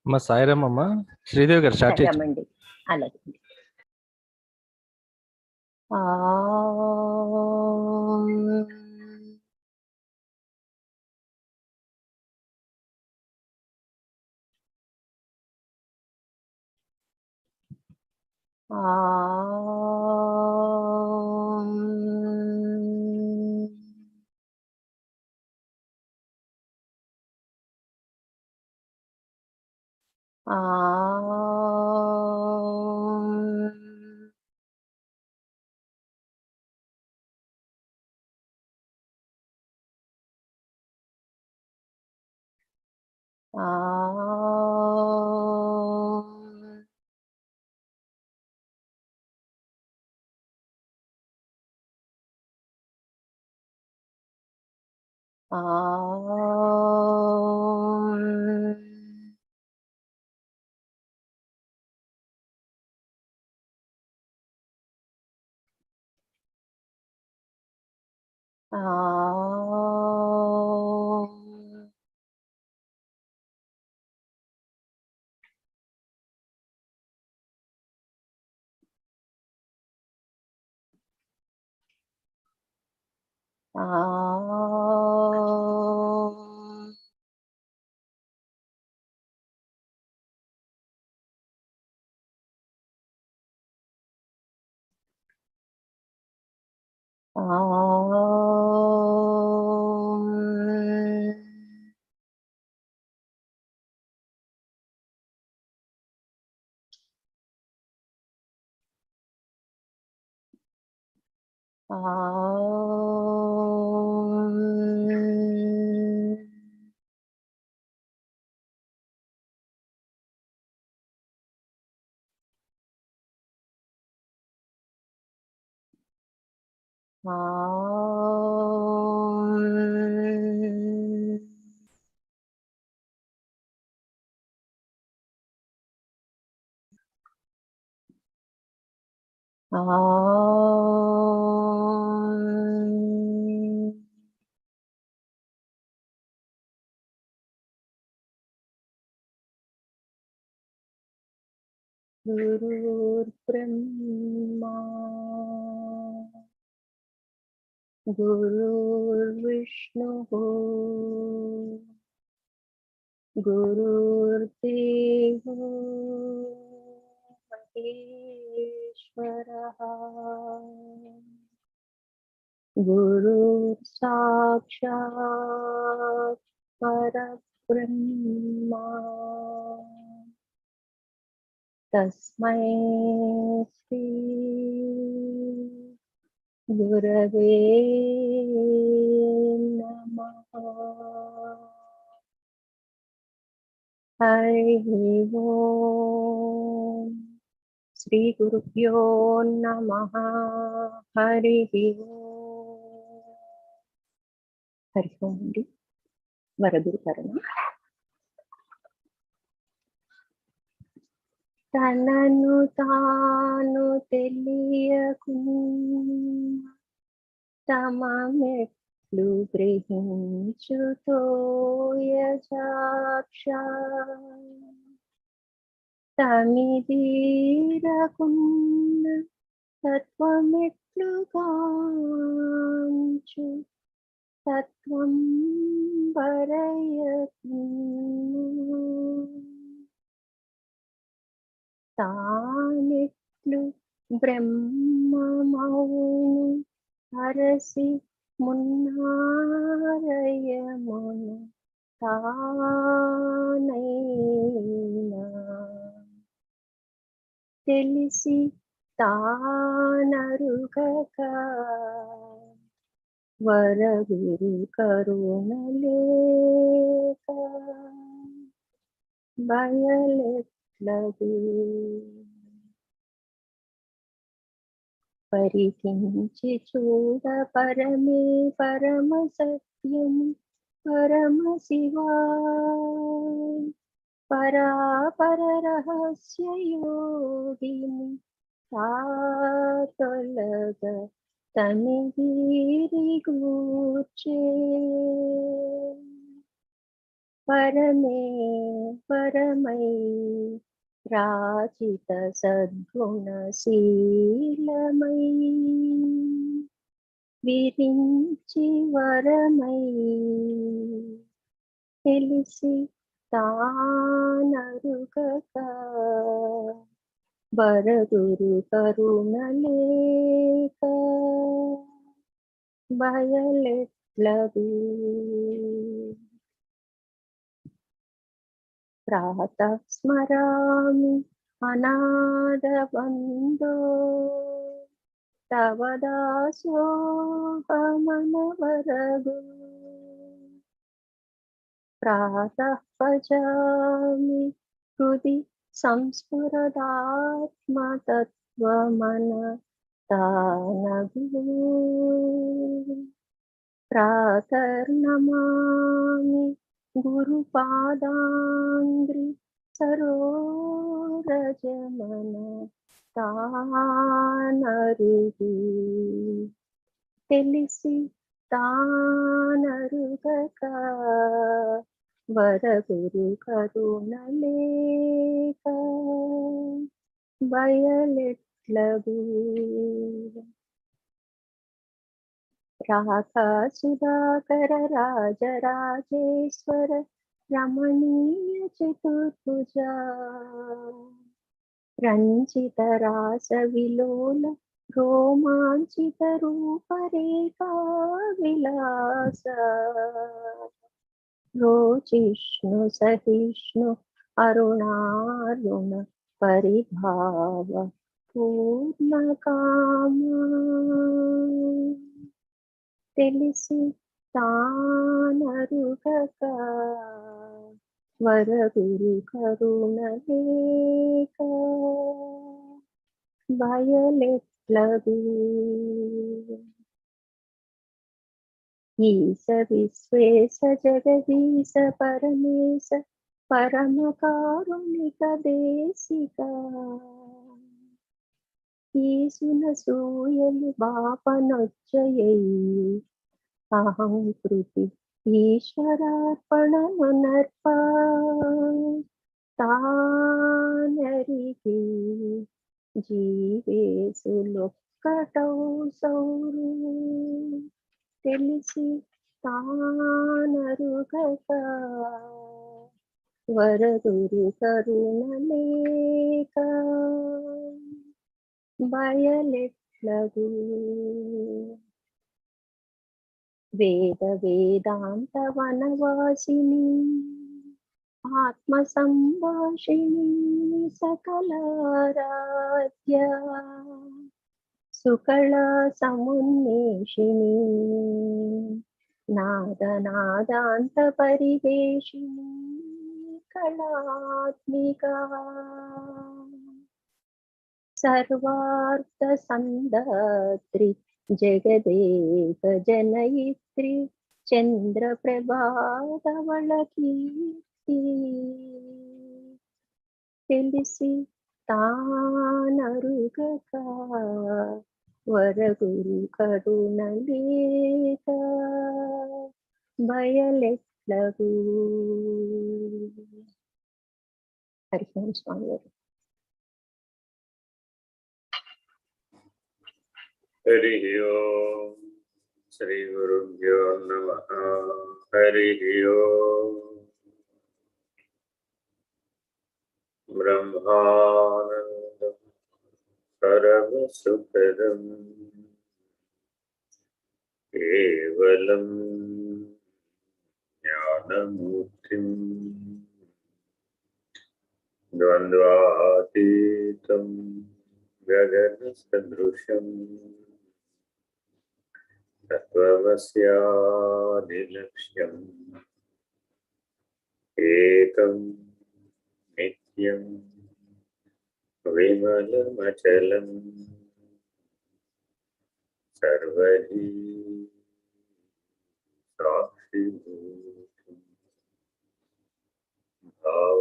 అమ్మ సాయిరామ్ అమ్మ. శ్రీదేవి గారు స్టార్ట్ చేయొచ్చు. రమ్మండి. అలాగే. ఆ गुरुर्ब्रह्मा गुरुर्विष्णुः गुरुर्देवो महेश्वरः गुरुः साक्षात् परब्रह्मा तस्मै श्री गुरवे नमः। हरिः ओम्। श्री गुरुभ्यो नमः। हरिः ओम्। हरिः ओम् अंडी वरदुरु करणं। తనను తాను తెలియకున్న తమ మెట్లు గ్రహించుతోయజాక్ష తమిదీరకున్న తత్వమెట్లుగాంచు తత్వం వరయకును తానెట్లు బ్రహ్మమౌను అరసి మున్నారయమును తానైనా తెలిసి తానరుగక వరగురు కరుణలేక బయలెట్లదు పరికించి చూడ పరమే పరమ సత్యం పరమ శివా పరాపర రహస్య యోగిని తాతొలగ తనిగిరి గూర్చే परमे परमै राचित सद्गुणशीलमयी विरिञ्चि वरमै తెలిసి తానరుగక బరదురు కరుణలేక బయలెట్లదు ప్రాతః స్మరామి అనాథబందో తవ దాసోహమనవరదు ప్రాతః భజామి హృది సంస్ఫురదాత్మతత్వమన తానగు ప్రాతర్నమామి గురుపాదాంగ్రి సరోరజమన తానరుది తెలిసి తానరుగక వరగురు కరుణలేక బయలెట్లగు రాధా సుధాకర రాజరాజేశ్వర రమణీయ చతుర్భుజ రంజిత రాస విలోల రోమాంచిత రూపరేఖా విలాస రోచిష్ణు సహిష్ణు అరుణారుణ పరిభావ పూర్ణకామ తెలిసి తానరుగక వరగురు కరుణలేక బయలెట్లదు ఈశ విశ్వేశ జగదీశ పరమేశ పరమ కారుణిక దేశిక ఈసున సూయలు బాపనొచ్చయై అహం కృతి ఈశ్వరార్పణమునర్ప తానరికి జీవేసులొక్కటౌ సౌరు తెలిసి తానరుగక వరదురు కరుణలేక బయలెట్లగు వేద వేదాంత వనవాసిని ఆత్మ సంభాషిణి సకలారాధ్య సుకళ సమున్మేషిణి నాదనాదాంత పరివేషిణి కళాత్మికా సర్వార్థ సందాత్రి జగదేక జనయిత్రి చంద్ర ప్రభాధవళ కీర్తి తెలిసి తానరుగక వరగురు కరుణలేక బయలెట్లగు. హరి ఓం స్వామి గారు. హరి ఓం శ్రీ గురుభ్యో నమః. హరి ఓం బ్రహ్మానందం పరమసుఖదం కేవలం జ్ఞానమూర్తిం ద్వంద్వాతీతం గగన సదృశం తత్వమస్యాదిలక్ష్యం ఏకం నిత్యం విమలమచలం సర్వహి సాక్షిభూతం భావాతీతం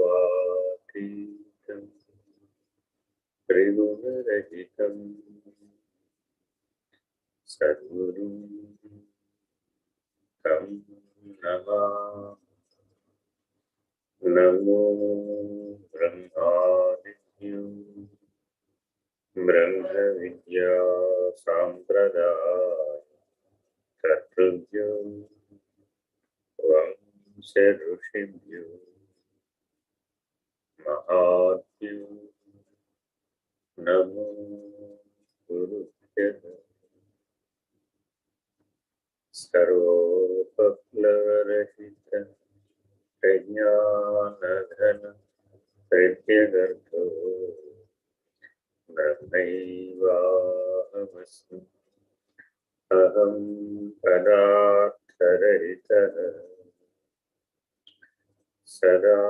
త్రిగుణరహితం సద్గురుం తం నమామి. నమో బ్రహ్మాదిత్యో బ్రహ్మ విద్యా సాంప్రదాయ కర్తృభ్యో వంశ ఋషిభ్యో మహాత్మ్యో నమో గురుభ్యః. సర్వోపప్లవరహిత ప్రజ్ఞానఘన ప్రత్యగర్భో బ్రహ్మైవాహమస్మి. అహం పదార్థరహితః సదాశివసమారంభాః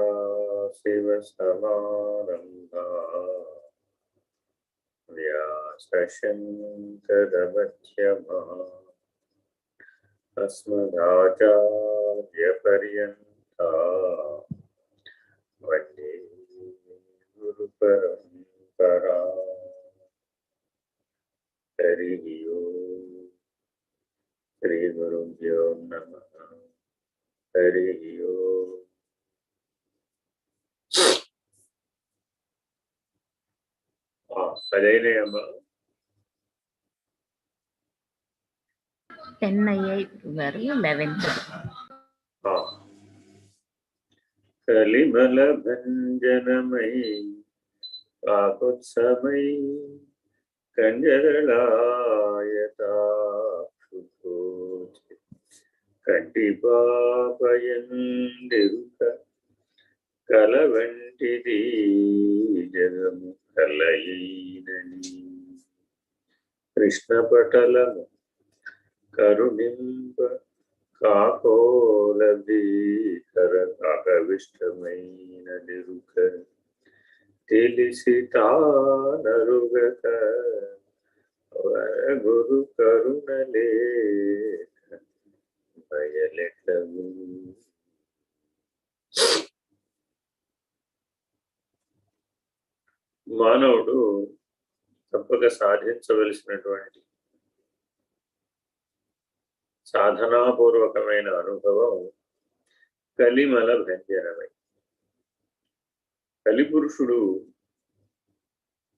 వ్యాసశంకరమధ్యమాః అస్మదాచార్యపర్యంతాః వందే గురుపరంపరాః. హరి ఓం. శ్రీ గురుభ్యో నమః. హరి ఓం. అదేనమ్మా 10 అయ్యాయి గారు 11th. కలిమల భంజనమై కాకుత్సమై కంజరళాయతాక్షుభోజి కంటి పాపయందిరుక కల వంటిది జగము కలయినని కృష్ణపటలము కరుణింప కాకోలభీకర కాకవిష్టమైన నిరుక తెలిసి తానరుగక గురు కరుణలేక భయలెట్లము. మానవుడు తప్పక సాధించవలసినటువంటి సాధనాపూర్వకమైన అనుభవం కలిమల భంజనమై. కలిపురుషుడు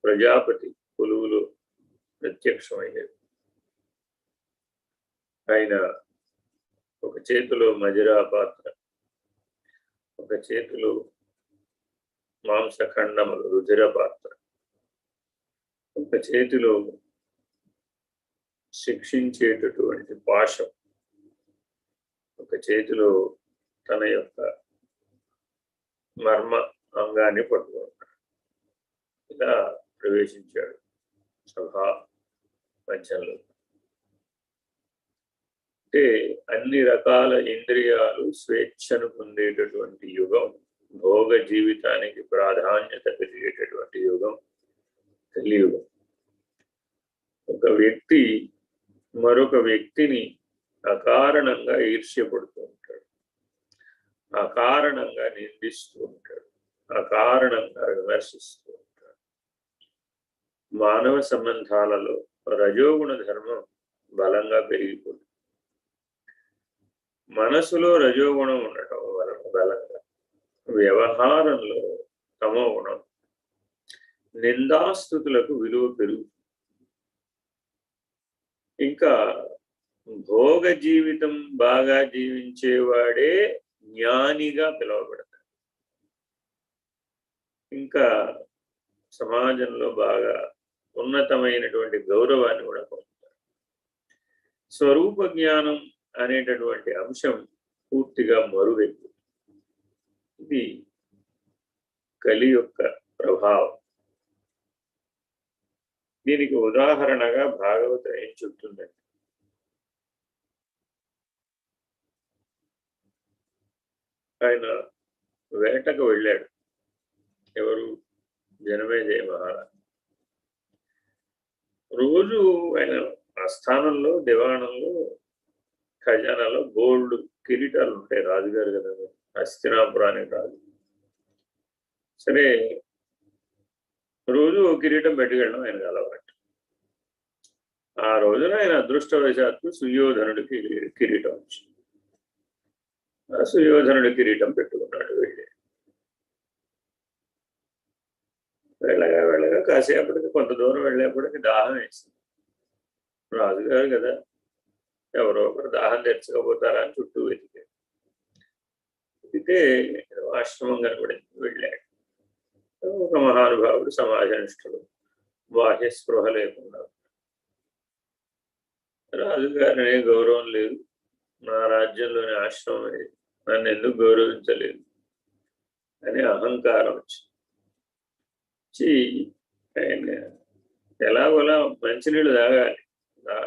ప్రజాపతి కొలువులో ప్రత్యక్షమయ్యాడు. ఆయన ఒక చేతిలో మజిరా పాత్ర, ఒక చేతిలో మాంసఖండములు రుధిర పాత్ర, ఒక చేతిలో శిక్షించేటటువంటి పాశం, ఒక చేతిలో తన యొక్క మర్మ అంగాన్ని పట్టుకున్నాడు. ఇలా ప్రవేశించాడు సభా మధ్యంలో. అంటే అన్ని రకాల ఇంద్రియాలు స్వేచ్ఛను పొందేటటువంటి యుగం, భోగ జీవితానికి ప్రాధాన్యత పెరిగేటటువంటి యుగం కలియుగం. ఒక వ్యక్తి మరొక వ్యక్తిని అకారణంగా ఈర్ష్యపడుతూ ఉంటాడు, అకారణంగా నిందిస్తూ ఉంటాడు, అకారణంగా విమర్శిస్తూ ఉంటాడు. మానవ సంబంధాలలో రజోగుణ ధర్మం బలంగా పెరిగిపోతుంది. మనసులో రజోగుణం ఉండటం వలన బలంగా, వ్యవహారంలో తమో గుణం, నిందాస్తుతులకు విలువ పెరుగుతుంది. ఇంకా భోగ జీవితం బాగా జీవించేవాడే జ్ఞానిగా పిలువబడతాడు. ఇంకా సమాజంలో బాగా ఉన్నతమైనటువంటి గౌరవాన్ని కూడా పొందుతాడు. స్వరూప జ్ఞానం అనేటటువంటి అంశం పూర్తిగా మరుగైపోతుంది. ఇది కలి యొక్క ప్రభావం. దీనికి ఉదాహరణగా భాగవతం ఏం చెప్తుందండి? ఆయన వేటకు వెళ్ళాడు. ఎవరు? జనమేజయ మహారాజు. రోజు ఆయన ఆస్థానంలో, దివాణంలో, ఖజానాలో గోల్డ్ కిరీటాలు ఉంటాయి. రాజుగారు కదా, హస్తినాపురానికి రాజు. సరే, రోజు కిరీటం పెట్టుకెళ్ళడం ఆయనకు అలవాటు. ఆ రోజున ఆయన అదృష్టవశాత్తు సుయోధనుడికి కిరీటం వచ్చింది. ఆ సుయోధనుడి కిరీటం పెట్టుకున్నాడు వెళ్ళి. కాసేపటికి కొంత దూరం వెళ్ళేప్పటికి దాహం వేసింది. రాజుగారు కదా, ఎవరో ఒకరు దాహం తెచ్చుకోబోతారా అని చుట్టూ వెతికాడు. వెతికితే ఆశ్రమం కనబడింది. వెళ్ళాడు. ఒక మహానుభావుడు, సమాజనిష్ఠుడు, బాహ్య స్పృహ లేకుండా. రాజుగారినే గౌరవం లేదు, నా రాజ్యంలోని ఆశ్రమం ఇది, నన్ను ఎందుకు గౌరవించలేదు అని అహంకారం వచ్చి ఆయన ఎలాగోలా మంచినీళ్ళు తాగాలి,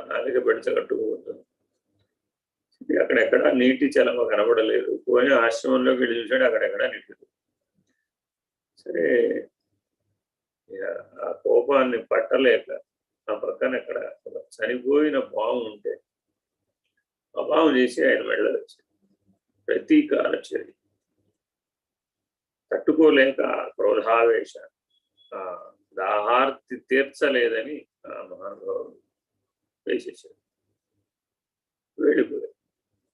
నాలుక పెడిచ కట్టుకోబోతుంది. అక్కడెక్కడ నీటి చలమ కనబడలేదు. పోయి ఆశ్రమంలోకి వెళ్ళి చూశాడు, అక్కడెక్కడ నీటి. సరే, ఆ కోపాన్ని పట్టలేక ఆ పక్కన ఎక్కడ చనిపోయిన పాము ఉంటే ఆ పాము చేసి ఆయన మెడలో వచ్చి ప్రతీకార చర్య తట్టుకోలేక క్రోధావేశ ఆ దాహార్తి తీర్చలేదని ఆ మహానుభావుడు వేసేసాడు. వెళ్ళిపోయాడు.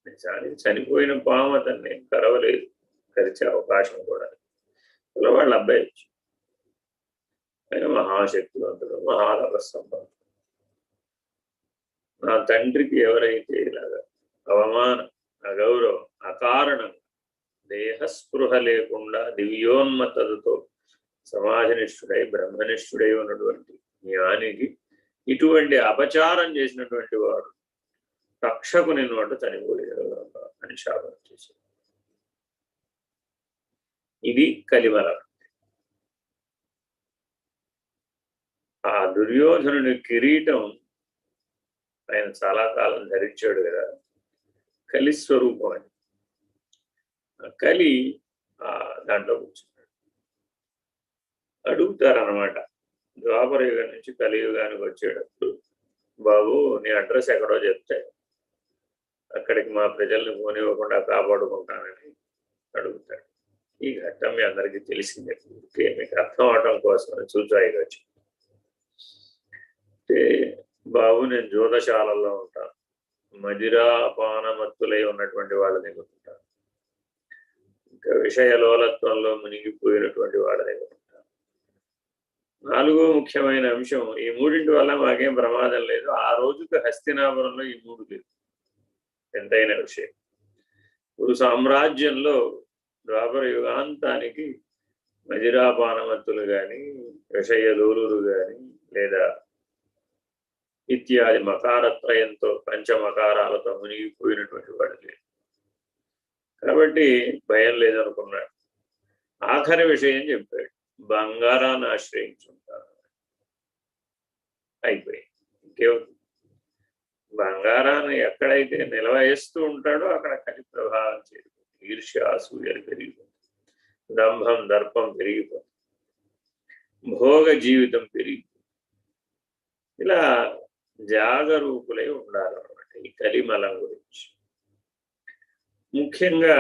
నిజానికి చనిపోయిన పాము అతన్ని కరవలేదు, కరిచే అవకాశం కూడా. వాళ్ళ అబ్బాయి వచ్చి ఆయన మహాశక్తివంతుడు, మహారవసంపన్నుడు. నా తండ్రికి ఎవరైతే ఇలాగా అవమానం, అగౌరవం, అకారణంగా దేహస్పృహ లేకుండా దివ్యోన్మతతో సమాజనిష్ఠుడై బ్రహ్మనిష్ఠుడై ఉన్నటువంటి జ్ఞానికి ఇటువంటి అపచారం చేసినటువంటి వాడు రక్షకుని నోట చనిపోయాడు అని శాపం చేశాడు. ఇది కలిమలం. ఆ దుర్యోధనుని కిరీటం ఆయన చాలా కాలం ధరించాడు కదా, కలి స్వరూపం అని. కలి దాంట్లో కూర్చున్నాడు. అడుగుతారనమాట, ద్వాపర యుగం నుంచి కలియుగానికి వచ్చేటప్పుడు, బాబు నీ అడ్రస్ ఎక్కడో చెప్తే అక్కడికి మా ప్రజల్ని పోనివ్వకుండా కాపాడుకుంటానని అడుగుతాడు. ఈ ఘట్టం మీ అందరికీ తెలిసిందే, మీకు అర్థం అవటం కోసం చూచాయిగా వచ్చి. బాబు నేను జోదశాలల్లో ఉంటాను, మదిరాపానమత్తులై ఉన్నటువంటి వాళ్ళ దగ్గర ఉంటాను, ఇంకా విషయలోలత్వంలో మునిగిపోయినటువంటి వాళ్ళ దగ్గర ఉంటాను. నాలుగో ముఖ్యమైన అంశం, ఈ మూడింటి వల్ల మాకేం ప్రమాదం లేదు. ఆ రోజుకి హస్తినాపురంలో ఈ మూడు లేదు. ఎంతైన విషయం. గురు సామ్రాజ్యంలో ద్వాపర యుగాంతానికి మదిరాపానమత్తులు కానీ, విషయలోలురు కానీ, లేదా ఇత్యాది మకారత్రయంతో, పంచమకారాలతో మునిగిపోయినటువంటి వాడు లేదు. కాబట్టి భయం లేదనుకున్నాడు. ఆఖరి విషయం చెప్పాడు, బంగారాన్ని ఆశ్రయించుంటాను. అయిపోయింది. ఇంకేముంది, బంగారాన్ని ఎక్కడైతే నిలవేస్తూ ఉంటాడో అక్కడ కలి ప్రభావం చేరిపోతుంది. ఈర్ష్య, అసూయలు పెరిగిపోతుంది, దంభం దర్పం పెరిగిపోతుంది, భోగ జీవితం పెరిగిపోతుంది. ఇలా జాగరూకులై ఉండాలన్నమాట ఈ కలిమలం గురించి. ముఖ్యంగా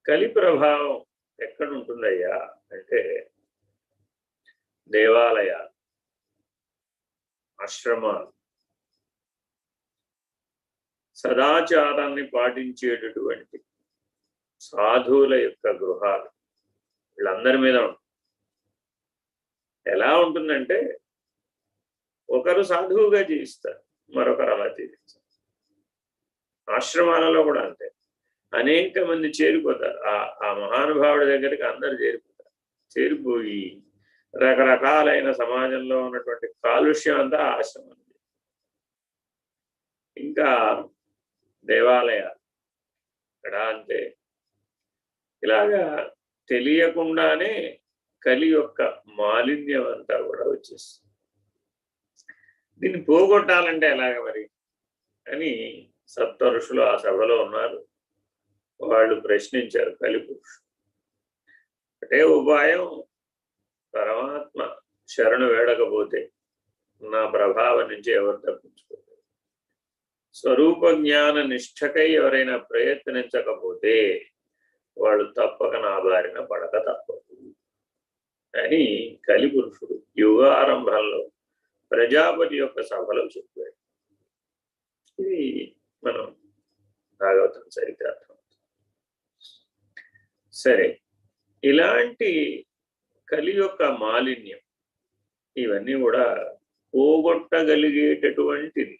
కలి ప్రభావం ఎక్కడుంటుందయ్యా అంటే దేవాలయాలు, ఆశ్రమాలు, సదాచారాన్ని పాటించేటటువంటి సాధువుల యొక్క గృహాలు, వీళ్ళందరి మీద ఉంటుంది. ఎలా ఉంటుందంటే ఒకరు సాధువుగా జీవిస్తారు, మరొకరు అలా జీవిస్తారు. ఆశ్రమాలలో కూడా అంతే. అనేక మంది చేరిపోతారు ఆ మహానుభావుడి దగ్గరికి, అందరు చేరిపోతారు. చేరిపోయి రకరకాలైన సమాజంలో ఉన్నటువంటి కాలుష్యం అంతా ఆశ్రమం. ఇంకా దేవాలయాలు ఇక్కడ అంతే. ఇలాగా తెలియకుండానే కలి యొక్క మాలిన్యం అంతా కూడా వచ్చేస్తుంది. దీన్ని పోగొట్టాలంటే ఎలాగ మరి అని సప్త ఋషులు ఆ సభలో ఉన్నారు. వాళ్ళు ప్రశ్నించారు కలిపురుషుడు. ఒకటే ఉపాయం, పరమాత్మ శరణు వేడకపోతే నా ప్రభావం నుంచి ఎవరు తప్పించుకోలేదు. స్వరూప జ్ఞాన నిష్ఠకై ఎవరైనా ప్రయత్నించకపోతే వాళ్ళు తప్పక నా బారిన పడక తప్పదు అని కలిపురుషుడు యుగారంభంలో ప్రజాపతి యొక్క సభలో చెప్పాడు. ఇది మనం భాగవతం చరిత్రార్థం. సరే, ఇలాంటి కలి యొక్క మాలిన్యం ఇవన్నీ కూడా పోగొట్టగలిగేటటువంటిది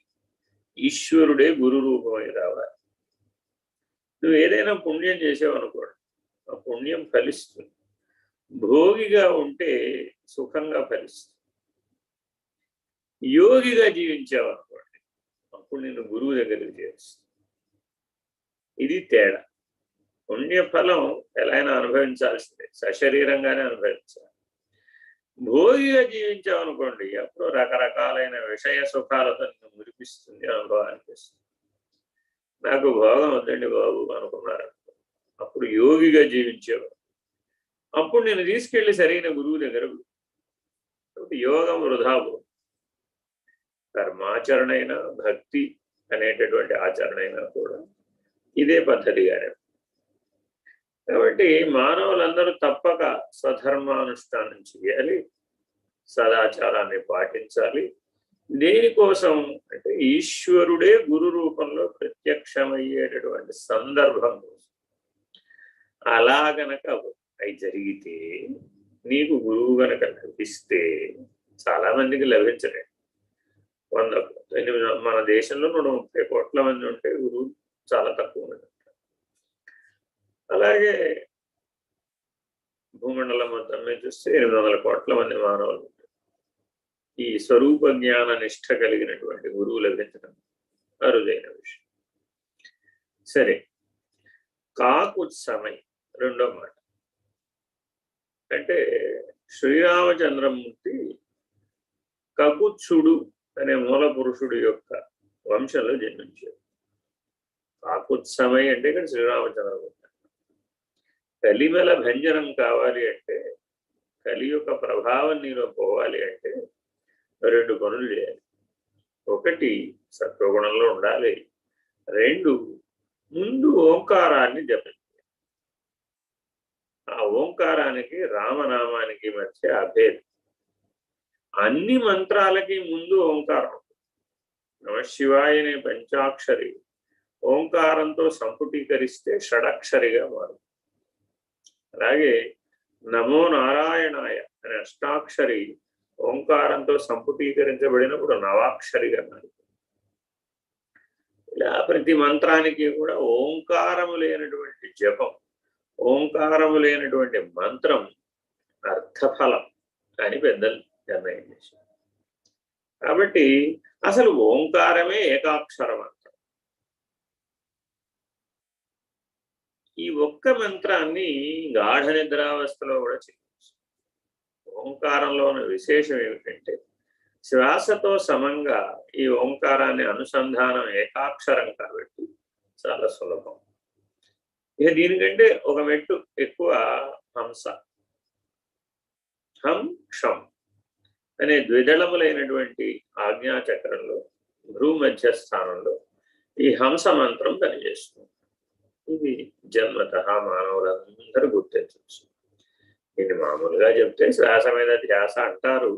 ఈశ్వరుడే గురు రూపమై రావాలి. నువ్వు ఏదైనా పుణ్యం చేసావనుకోండి, ఆ పుణ్యం ఫలిస్తుంది. భోగిగా ఉంటే సుఖంగా ఫలిస్తుంది. యోగిగా జీవించావనుకోండి, అప్పుడు నేను గురువు దగ్గరికి చేరుస్తుంది. ఇది తేడా. పుణ్యఫలం ఎలా అయినా అనుభవించాల్సిందే, సశరీరంగానే అనుభవించాలి. భోగిగా జీవించామనుకోండి, అప్పుడు రకరకాలైన విషయ సుఖాలతో నిన్ను మురిపిస్తుంది, అనుభవానికి వస్తుంది. నాకు భోగం వద్దండి బాబు అనుకున్నారు, అప్పుడు యోగిగా జీవించేవాడు. అప్పుడు నేను తీసుకెళ్లి సరైన గురువు దగ్గర యోగం వృధా పోదు. కర్మాచరణ అయినా భక్తి అనేటటువంటి ఆచరణ అయినా కూడా ఇదే పద్ధతిగానే. కాబట్టి మానవులందరూ తప్పక స్వధర్మానుష్ఠానం చేయాలి, సదాచారాన్ని పాటించాలి. దేనికోసం అంటే ఈశ్వరుడే గురు రూపంలో ప్రత్యక్షమయ్యేటటువంటి సందర్భం కోసం. అలా గనక అవి జరిగితే, నీకు గురువు గనక లభిస్తే, చాలా మందికి లభించలేదు. 100 మన దేశంలో 130 కోట్ల మంది ఉంటే గురువు చాలా తక్కువ మంది ఉంటారు. అలాగే భూమండలం మొత్తం మీద చూస్తే 800 కోట్ల మంది మానవులు ఉంటారు. ఈ స్వరూప జ్ఞాన నిష్ఠ కలిగినటువంటి గురువు లభించడం అరుదైన విషయం. సరే, కాకుత్సమై రెండో మాట. అంటే శ్రీరామచంద్రమూర్తి కకుత్సుడు అనే మూల పురుషుడు యొక్క వంశంలో జన్మించాడు. కాకుత్సమై అంటే ఇక్కడ శ్రీరామచంద్రమూర్తి. కలిమల భంజనం కావాలి అంటే, కలి యొక్క ప్రభావం నీలో పోవాలి అంటే 2 పనులు చేయాలి. 1 సత్వగుణంలో ఉండాలి. 2 ముందు ఓంకారాన్ని జపించాలి. ఆ ఓంకారానికి రామనామానికి మధ్య అభేదం. అన్ని మంత్రాలకి ముందు ఓంకారం. నమశివాయ అనే పంచాక్షరి ఓంకారంతో సంపుటీకరిస్తే షడక్షరిగా మారుతుంది. అలాగే నమో నారాయణాయ అనే అష్టాక్షరి ఓంకారంతో సంపుటీకరించబడినప్పుడు నవాక్షరిగా మారుతుంది. ఇలా ప్రతి మంత్రానికి కూడా ఓంకారము లేనటువంటి జపం, ఓంకారము లేనటువంటి మంత్రం అర్థఫలం అని పెద్దలు నిర్ణయం చేశారు. కాబట్టి అసలు ఓంకారమే ఏకాక్షర మంత్రం. ఈ ఒక్క మంత్రాన్ని గాఢ నిద్రావస్థలో కూడా చేయవచ్చు. ఓంకారంలో ఉన్న విశేషం ఏమిటంటే, శ్వాసతో సమంగా ఈ ఓంకారాన్ని అనుసంధానం ఏకాక్షరం కాబట్టి చాలా సులభం. ఇక దీనికంటే ఒక మెట్టు ఎక్కువ హంస. హం క్షం అనే ద్విదళములైనటువంటి ఆజ్ఞాచక్రంలో భ్రూమధ్య స్థానంలో ఈ హంస మంత్రం పనిచేస్తుంది. ఇది జన్మత మానవులందరూ గుర్తించవచ్చు. దీన్ని మామూలుగా చెప్తే శ్వాస మీద ధ్యాస అంటారు,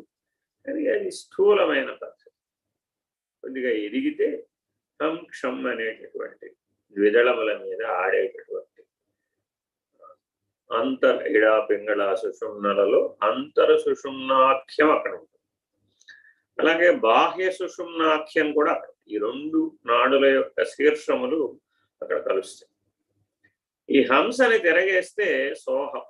కానీ అది స్థూలమైన పద్ధతి. కొద్దిగా ఎదిగితే హం క్షం అనేటటువంటి ద్విదళముల మీద ఆడేటటువంటి అంతర్ ఇడా పింగళ సుషుమ్నలలో అంతర సుషుమ్నాఖ్యం అక్కడ ఉంటుంది. అలాగే బాహ్య సుషుమ్నాఖ్యం కూడా అక్కడ. ఈ 2 నాడుల యొక్క శీర్షములు అక్కడ కలుస్తాయి. ఈ హంసని తిరగేస్తే సోహం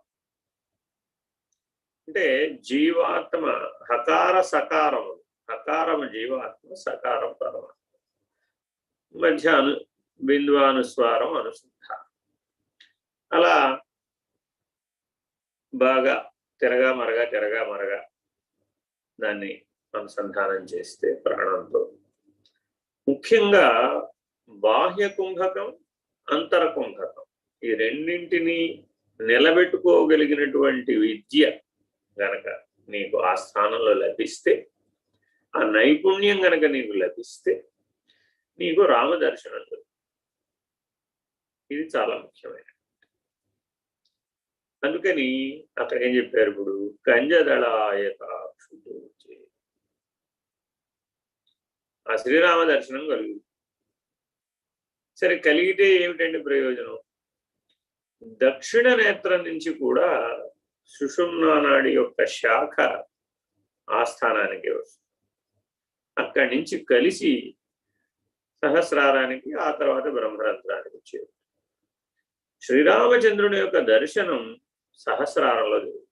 అంటే జీవాత్మ హకార సకారములు. హకారము జీవాత్మ, సకారం పరమాత్మ. మధ్య బిందువానుస్వారం అనుసంధానం. అలా బాగా తిరగా మరగా దాన్ని అనుసంధానం చేస్తే ప్రాణంతో, ముఖ్యంగా బాహ్య కుంభకం, అంతర కుంభకం, ఈ రెండింటినీ నిలబెట్టుకోగలిగినటువంటి విద్య గనక నీకు ఆ స్థానంలో లభిస్తే, ఆ నైపుణ్యం గనక నీకు లభిస్తే నీకు రామదర్శనం జరుగుతుంది. ఇది చాలా ముఖ్యమైన. అందుకని అక్కడ ఏం చెప్పారు ఇప్పుడు, కంజదళాయతాక్షుడు ఆ శ్రీరామ దర్శనం కలుగుతుంది. సరే, కలిగితే ఏమిటండి ప్రయోజనం? దక్షిణ నేత్రం నుంచి కూడా సుషుమ్నా నాడి యొక్క శాఖ ఆ స్థానానికి వస్తుంది. అక్కడి నుంచి కలిసి సహస్రారానికి, ఆ తర్వాత బ్రహ్మరంధ్రానికి వచ్చేది. శ్రీరామచంద్రుని యొక్క దర్శనం సహస్రారంలో జరుగుతుంది.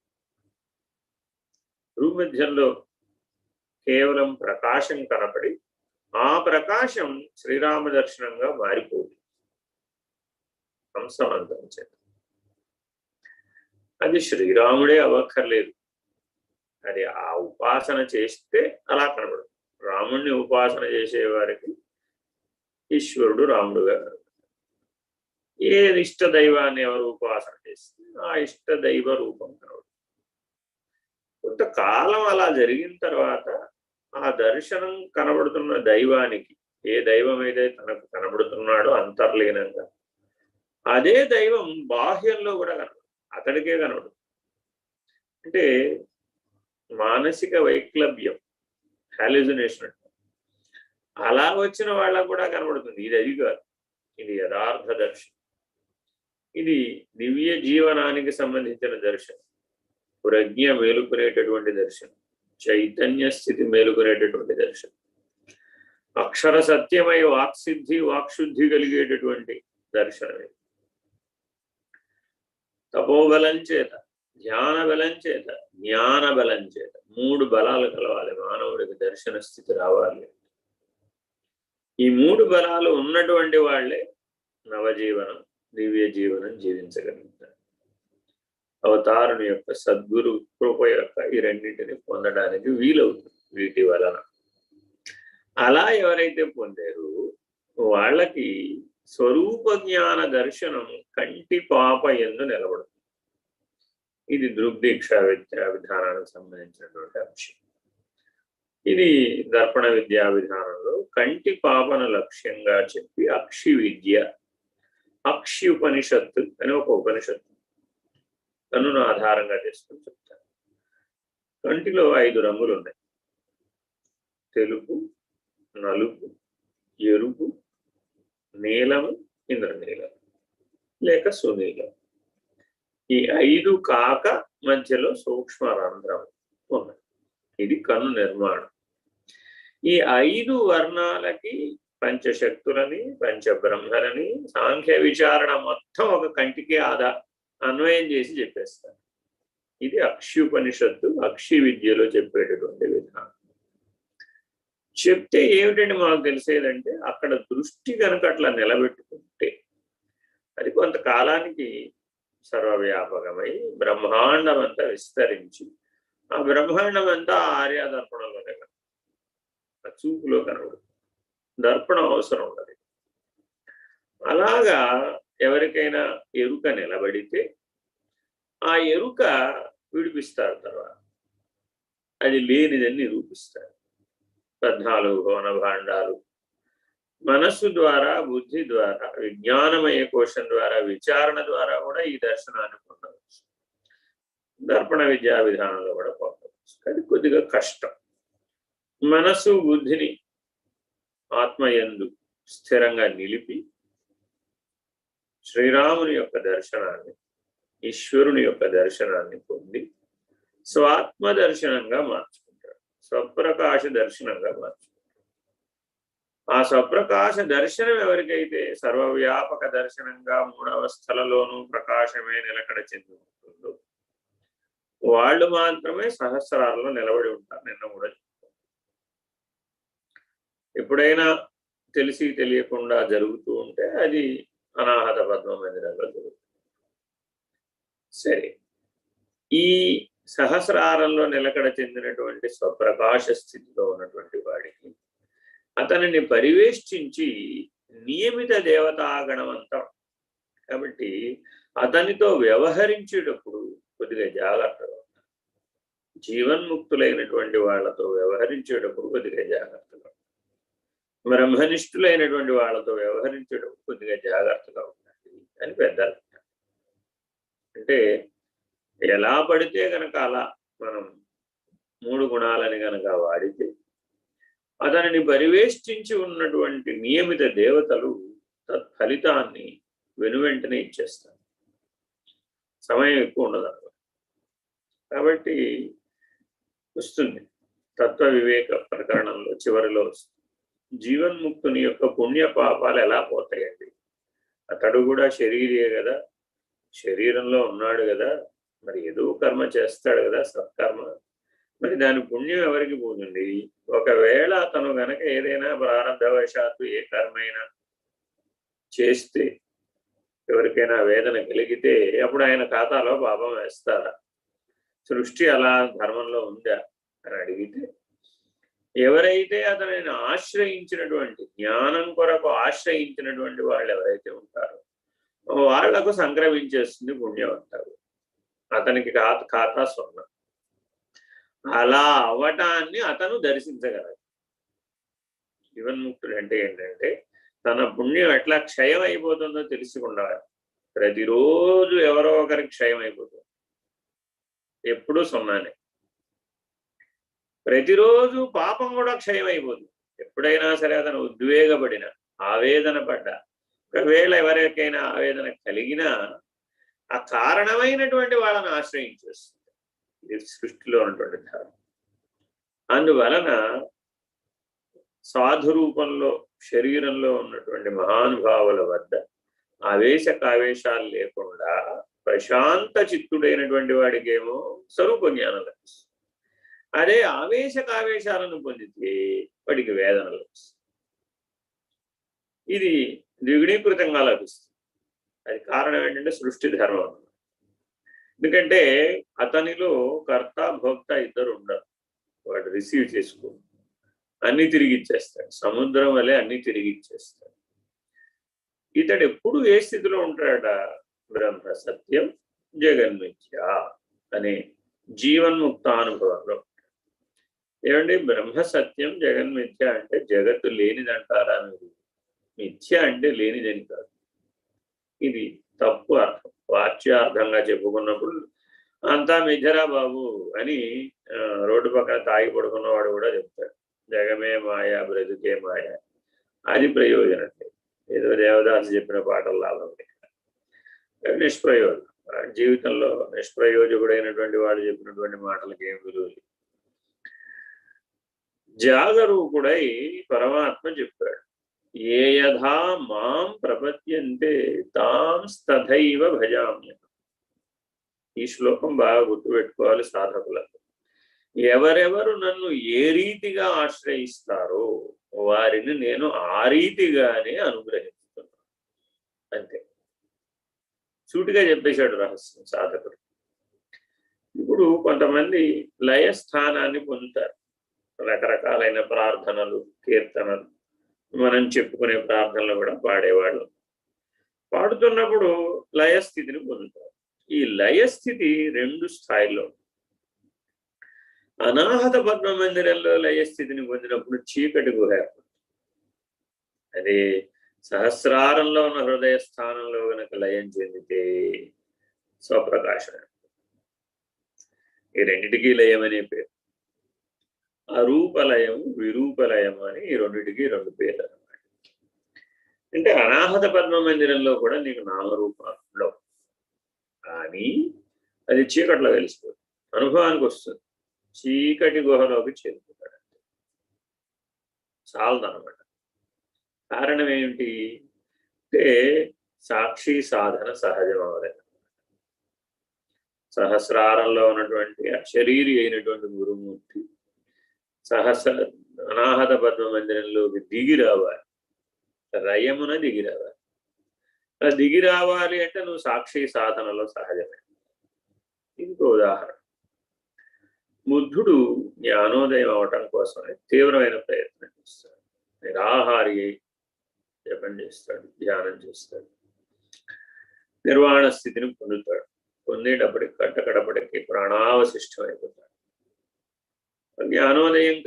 భూమధ్యంలో కేవలం ప్రకాశం కనపడి ఆ ప్రకాశం శ్రీరామ దర్శనంగా మారిపోతుంది హంసమంతం చేత. అది శ్రీరాముడే అవ్వక్కర్లేదు, అది ఆ ఉపాసన చేస్తే అలా కనబడు. రాముణ్ణి ఉపాసన చేసే వారికి ఈశ్వరుడు రాముడుగా, ఏ ఇష్ట దైవాన్ని ఎవరు ఉపాసన చేస్తే ఆ ఇష్ట దైవ రూపం కనబడు. కొంతకాలం అలా జరిగిన తర్వాత ఆ దర్శనం కనబడుతున్న దైవానికి, ఏ దైవం అయితే తనకు కనబడుతున్నాడో అంతర్లీనంగా, అదే దైవం బాహ్యంలో కూడా కనబడు, అతడికే కనబడు. అంటే మానసిక వైక్లభ్యం, హాల్యూసినేషన్, అలా వచ్చిన వాళ్ళకు కూడా కనబడుతుంది. ఇది అది కాదు, ఇది యథార్థ దర్శనం. ఇది దివ్య జీవనానికి సంబంధించిన దర్శనం, ప్రజ్ఞ మేలుకునేటటువంటి దర్శనం, చైతన్య స్థితి మేలుకునేటటువంటి దర్శనం, అక్షర సత్యమై వాక్సిద్ధి వాక్శుద్ధి కలిగేటటువంటి దర్శనమే. తపోబలం చేత, ధ్యాన బలం చేత, జ్ఞాన బలం చేత, 3 బలాలు కలవాలి మానవుడికి దర్శన స్థితి రావాలి. ఈ 3 బలాలు ఉన్నటువంటి వాళ్ళే నవజీవనం, దివ్య జీవనం జీవించగలుగుతారు. అవతారుని యొక్క సద్గురు కృప యొక్క ఈ రెండింటిని పొందడానికి వీలవుతుంది వీటి వలన. అలా ఎవరైతే పొందారో వాళ్ళకి స్వరూప జ్ఞాన దర్శనం కంటి పాప యందు నిలబడుతుంది. ఇది దృగ్దీక్షా విద్యా విధానానికి సంబంధించినటువంటి అంశం. ఇది దర్పణ విద్యా విధానంలో కంటి పాపను లక్ష్యంగా చెప్పి అక్షి విద్య, అక్షి ఉపనిషత్తు అని ఒక ఉపనిషత్తు కన్నును ఆధారంగా చేసుకుని చెప్తారు. కంటిలో 5 రంగులు ఉన్నాయి: తెలుపు, నలుపు, ఎరుపు, నీలము, ఇంద్రనీలం లేక సునీలం. ఈ 5 కాక మధ్యలో సూక్ష్మ రంధ్రం ఉన్నది. ఇది కన్ను నిర్మాణం. ఈ 5 వర్ణాలకి పంచశక్తులని, పంచబ్రహ్మలని సాంఖ్య విచారణ మొత్తం ఒక కంటికి అన్వయం చేసి చెప్పేస్తారు. ఇది అక్షిపనిషత్తు, అక్షి విద్యలో చెప్పేటటువంటి విధానం. చెప్తే ఏమిటంటే మాకు తెలిసేదంటే, అక్కడ దృష్టి కనుక అట్లా నిలబెట్టుకుంటే అది కొంతకాలానికి సర్వవ్యాపకమై బ్రహ్మాండం అంతా విస్తరించి, ఆ బ్రహ్మాండం అంతా ఆర్యాదర్పణలోనే కనుక ఆ చూపులో కనబడుతుంది. దర్పణం అవసరం ఉండదు. అలాగా ఎవరికైనా ఎరుక నిలబడితే ఆ ఎరుక విడిపిస్తారు, తర్వాత అది లేనిదని నిరూపిస్తారు. 14 భువన భాండాలు మనస్సు ద్వారా, బుద్ధి ద్వారా, విజ్ఞానమయ కోశం ద్వారా, విచారణ ద్వారా కూడా ఈ దర్శనాన్ని పొందవచ్చు. దర్పణ విద్యా విధానంలో కూడా పొందవచ్చు. అది కొద్దిగా కష్టం. మనస్సు బుద్ధిని ఆత్మయందు స్థిరంగా నిలిపి శ్రీరాముని యొక్క దర్శనాన్ని, ఈశ్వరుని యొక్క దర్శనాన్ని పొంది స్వాత్మ దర్శనంగా మార్చుకుంటాడు, స్వప్రకాశ దర్శనంగా మార్చుకుంటాడు. ఆ స్వప్రకాశ దర్శనం ఎవరికైతే సర్వవ్యాపక దర్శనంగా 3 అవస్థలలోనూ ప్రకాశమే నిలకడ చెంది ఉంటుందో వాళ్ళు మాత్రమే సహస్రాలలో నిలబడి ఉంటారు. నిన్న కూడా ఎప్పుడైనా తెలిసి తెలియకుండా జరుగుతూ ఉంటే అది అనాహత పద్మ మందిరంలో జరుగుతుంది. సరే, ఈ సహస్రారంలో నిలకడ చెందినటువంటి స్వప్రకాశ స్థితిలో ఉన్నటువంటి వాడికి అతనిని పరివేష్టించి నియమిత దేవతాగణం అంటాం. కాబట్టి అతనితో వ్యవహరించేటప్పుడు కొద్దిగా జాగ్రత్తగా ఉంటారు. జీవన్ముక్తులైనటువంటి వాళ్ళతో వ్యవహరించేటప్పుడు కొద్దిగా జాగ్రత్తగా ఉంటారు. బ్రహ్మనిష్ఠులైనటువంటి వాళ్ళతో వ్యవహరించేటప్పుడు కొద్దిగా జాగ్రత్తగా ఉండాలి అని పెద్దలు. అంటే ఎలా పడితే కనుక అలా మనం 3 గుణాలని కనుక వాడితే అతనిని పరివేష్టించి ఉన్నటువంటి నియమిత దేవతలు తత్ఫలితాన్ని వెనువెంటనే ఇచ్చేస్తారు. సమయం ఎక్కువ ఉండదు. కాబట్టి వస్తుంది తత్వ వివేక ప్రకరణంలో చివరిలో వస్తుంది. జీవన్ముక్తుని యొక్క పుణ్య పాపాలు ఎలా పోతాయండి? అతడు కూడా శరీరే కదా, శరీరంలో ఉన్నాడు కదా, మరి ఏదో కర్మ చేస్తాడు కదా, సత్కర్మ. మరి దాని పుణ్యం ఎవరికి పోతుంది? ఒకవేళ అతను గనక ఏదైనా ప్రారంభవశాత్తు ఏ కర్మైనా చేస్తే ఎవరికైనా వేదన కలిగితే అప్పుడు ఆయన ఖాతాలో పాపం వేస్తారా? సృష్టి అలా ధర్మంలో ఉందా అని అడిగితే, ఎవరైతే అతనిని ఆశ్రయించినటువంటి జ్ఞానం కొరకు ఆశ్రయించినటువంటి వాళ్ళు ఎవరైతే ఉంటారో వాళ్లకు సంక్రమించేస్తుంది పుణ్యం అంటారు. అతనికి ఖాతా స్వర్ణం. అలా అవటాన్ని అతను దర్శించగలడు. జీవన్ముక్తుడు అంటే ఏంటంటే తన పుణ్యం ఎట్లా క్షయం అయిపోతుందో తెలుసుకుండా ప్రతిరోజు ఎవరో ఒకరికి క్షయం అయిపోతుంది, ఎప్పుడూ సున్నానే. ప్రతిరోజు పాపం కూడా క్షయం అయిపోతుంది. ఎప్పుడైనా సరే అతను ఉద్వేగపడిన ఆవేదన పడ్డా, ఒకవేళ ఎవరికైనా ఆవేదన కలిగినా ఆ కారణమైనటువంటి వాళ్ళని ఆశ్రయించేస్తుంది. ఇది సృష్టిలో ఉన్నటువంటి ధర్మం. అందువలన సాధు రూపంలో శరీరంలో ఉన్నటువంటి మహానుభావుల వద్ద ఆవేశ కావేశాలు లేకుండా ప్రశాంత చిత్తుడైనటువంటి వాడికేమో స్వరూప జ్ఞానం లభిస్తుంది. అదే ఆవేశ కావేశాలను పొందితే వాడికి వేదన లభిస్తుంది. ఇది ద్విగుణీకృతంగా లభిస్తుంది. అది కారణం ఏంటంటే సృష్టి ధర్మం. ఎందుకంటే అతనిలో కర్త భోక్త ఇద్దరు ఉండరు. వాడు రిసీవ్ చేసుకో, అన్ని తిరిగి ఇచ్చేస్తాడు. సముద్రం వలె అన్ని తిరిగి ఇచ్చేస్తాడు. ఇతడు ఎప్పుడు ఏ స్థితిలో ఉంటాడ? బ్రహ్మ సత్యం జగన్మిథ్య అనే జీవన్ముక్త అనుభవంలో. ఏమండి, బ్రహ్మ సత్యం జగన్మిథ్య అంటే జగత్తు లేనిదంటారా మీరు? మిథ్య అంటే లేనిదని కాదు. ఇది తప్పు అర్థం. వాచ్యార్థంగా చెప్పుకున్నప్పుడు అంతా మిథ్యరా బాబు అని రోడ్డు పక్కన తాగి పడుకున్నవాడు కూడా చెప్తాడు. జగమే మాయ, బ్రతుకే మాయ. అది ప్రయోజనం. ఏదో దేవదాసు చెప్పిన పాటలు లాభం నిష్ప్రయోజనం. జీవితంలో నిష్ప్రయోజకుడైనటువంటి వాడు చెప్పినటువంటి మాటలకి ఏం విలువ లేదు. జాగరూకుడై పరమాత్మ చెప్పాడు, ఏ యథా మాం ప్రపద్యంతే తాం తథైవ భజామ్య. ఈ శ్లోకం బాగా గుర్తుపెట్టుకోవాలి సాధకులకు. ఎవరెవరు నన్ను ఏ రీతిగా ఆశ్రయిస్తారో వారిని నేను ఆ రీతిగానే అనుగ్రహిస్తున్నాను. అంతే, సూటిగా చెప్పేశాడు రహస్యం సాధకుడు. ఇప్పుడు కొంతమంది లయస్థానాన్ని పొందుతారు. రకరకాలైన ప్రార్థనలు, కీర్తనలు, మనం చెప్పుకునే ప్రార్థనలు కూడా పాడేవాళ్ళు. పాడుతున్నప్పుడు లయస్థితిని పొందుతారు. ఈ లయస్థితి రెండు స్థాయిలో. అనాహత పద్మ మందిరంలో లయస్థితిని పొందినప్పుడు చీకటి గుహ. అది సహస్రారంలో ఉన్న హృదయ స్థానంలో కనుక లయం చెందితే స్వప్రకాశం. ఈ రెండిటికీ లయం అనే పేరు. అరూపలయము, విరూపలయము అని ఈ రెండిటికి రెండు పేర్లు అన్నమాట. అంటే అనాహత పద్మ మందిరంలో కూడా నీకు నామరూపంలో, కానీ అది చీకట్లో కలిసిపోతుంది, అనుభవానికి వస్తుంది. చీకటి గుహలోకి చేరుకుంటాడు. చాలదన్నమాట. కారణం ఏమిటి అంటే సాక్షి సాధన సహజం అవలేదు. సహస్రారంలో ఉన్నటువంటి అశరీరి అయినటువంటి గురుమూర్తి అనాహత పద్మ మందిరంలోకి దిగి రావాలి, రయమున దిగి రావాలి. అలా దిగి రావాలి అంటే నువ్వు సాక్షి సాధనలో సహజమే. ఇంకో ఉదాహరణ, బుద్ధుడు జ్ఞానోదయం అవటం కోసమే తీవ్రమైన ప్రయత్నం చేస్తాడు. నిరాహారి జపం చేస్తాడు, ధ్యానం చేస్తాడు, నిర్వాణ స్థితిని పొందుతాడు. పొందేటప్పటికి కట్టకడపటికి ప్రాణావశిష్టం అయిపోతాడు. జ్ఞానోదయం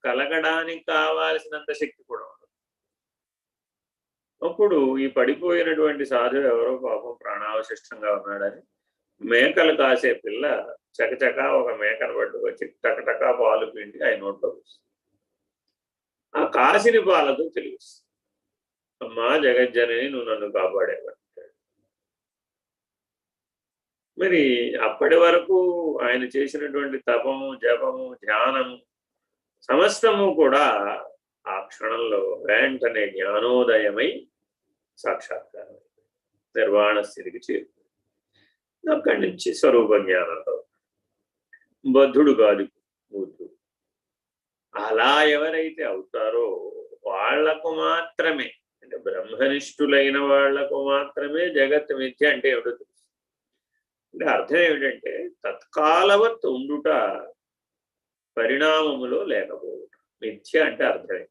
కలగడానికి కావాల్సినంత శక్తి కూడా ఉండదు. అప్పుడు ఈ పడిపోయినటువంటి సాధువు ఎవరో పాపం ప్రాణావశిష్టంగా ఉన్నాడని మేకలు కాసే పిల్ల చకచకా ఒక మేకను పట్టుకొచ్చి టకటకా పాలు పిండి ఆయన నోట్లో వస్తుంది. ఆ కాసిన పాలతో తెలుస్తుంది, అమ్మా జగజ్జనని నువ్వు నన్ను కాపాడేవాడు. మరి అప్పటి వరకు ఆయన చేసినటువంటి తపము, జపము, ధ్యానము సమస్తము కూడా ఆ క్షణంలో వెంటనే జ్ఞానోదయమై సాక్షాత్కారం నిర్వాణ స్థితికి చేరుకుంది. అక్కడి నుంచి స్వరూప జ్ఞానంలో బద్ధుడు కాదు, బుద్ధుడు. అలా ఎవరైతే అవుతారో వాళ్లకు మాత్రమే, అంటే బ్రహ్మనిష్ఠులైన వాళ్లకు మాత్రమే జగత్ మిథ్య అంటే ఏమిటో తెలుసు. అంటే అర్థం ఏమిటంటే తత్కాలవత్ ఉండుట, పరిణామములో లేకపోవడం. మిథ్య అంటే అర్థమే.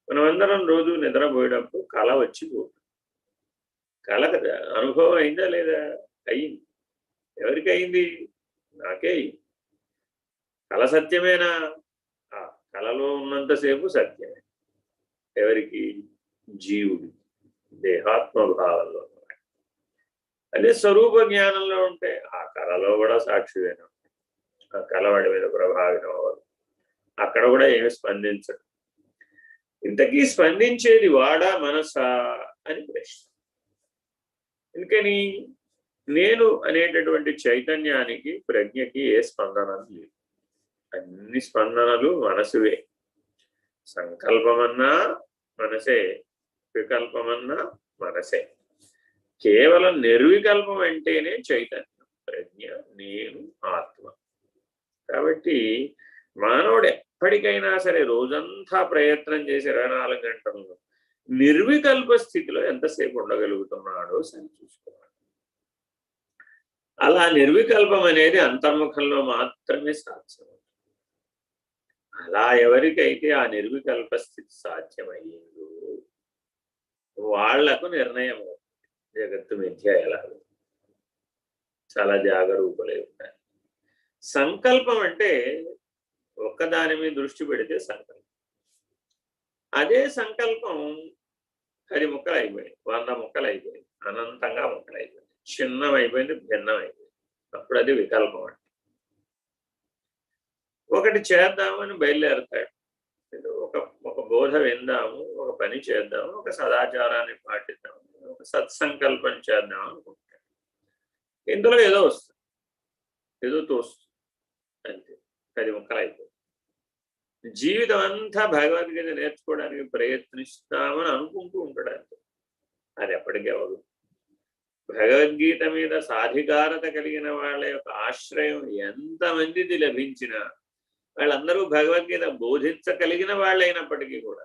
మనమందరం రోజు నిద్రపోయేటప్పుడు కళ వచ్చి పోతుంది. కళ కదా, అనుభవం అయిందా లేదా? అయింది. ఎవరికి అయింది? నాకే అయింది. కళ సత్యమేనా? ఆ కళలో ఉన్నంతసేపు సత్యమే. ఎవరికి? జీవుడు, దేహాత్మభావంలో. అదే స్వరూప జ్ఞానంలో ఉంటే ఆ కళలో కూడా సాక్షివేనా, ఆ కళ వాడి మీద ప్రభావితం అవ్వదు, అక్కడ కూడా ఏమి స్పందించడు. ఇంతకీ స్పందించేది వాడా మనసా అని ప్రశ్న. ఎందుకని? నేను అనేటటువంటి చైతన్యానికి, ప్రజ్ఞకి ఏ స్పందనలు లేవు. అన్ని స్పందనలు మనసువే. సంకల్పమన్నా మనసే, వికల్పమన్నా మనసే. కేవలం నిర్వికల్పం అంటేనే చైతన్యం, ప్రజ్ఞ, నేను, ఆత్మ. కాబట్టి మానవుడు ఎప్పటికైనా సరే రోజంతా ప్రయత్నం చేసి 24 గంటల్లో నిర్వికల్ప స్థితిలో ఎంతసేపు ఉండగలుగుతున్నాడో సరి చూసుకోవాలి. అలా నిర్వికల్పం అనేది అంతర్ముఖంలో మాత్రమే సాధ్యం. అలా ఎవరికైతే ఆ నిర్వికల్ప స్థితి సాధ్యమయ్యిందో వాళ్లకు నిర్ణయం జగత్తు మిథ్య ఎలా. చాలా జాగరూకులై ఉంటాయి. సంకల్పం అంటే ఒక్కదాని మీద దృష్టి పెడితే సంకల్పం. అదే సంకల్పం 10 ముక్కలు అయిపోయింది, 100 ముక్కలు అయిపోయింది, అనంతంగా ముక్కలు అయిపోయింది, చిన్నమైపోయింది, భిన్నమైపోయింది. అప్పుడు అది వికల్పం అంటే. ఒకటి చేద్దామని బయలుదేరతాడు, ఒక బోధ విందాము, ఒక పని చేద్దాము, ఒక సదాచారాన్ని పాటిద్దాము, ఒక సత్సంకల్పం చేద్దాం అనుకుంటాడు. ఇందులో ఏదో వస్తుంది, ఏదో తోస్తుంది, అంతే. 10 ముక్కలు అయిపోయింది. జీవితం అంతా భగవద్గీత నేర్చుకోవడానికి ప్రయత్నిస్తామని అనుకుంటూ ఉంటాడు అంతే. అది ఎప్పటికీ అవ్వదు. భగవద్గీత మీద సాధికారత కలిగిన వాళ్ళ యొక్క ఆశ్రయం ఎంతమందిది లభించినా వాళ్ళందరూ భగవద్గీత బోధించగలిగిన వాళ్ళైనప్పటికీ కూడా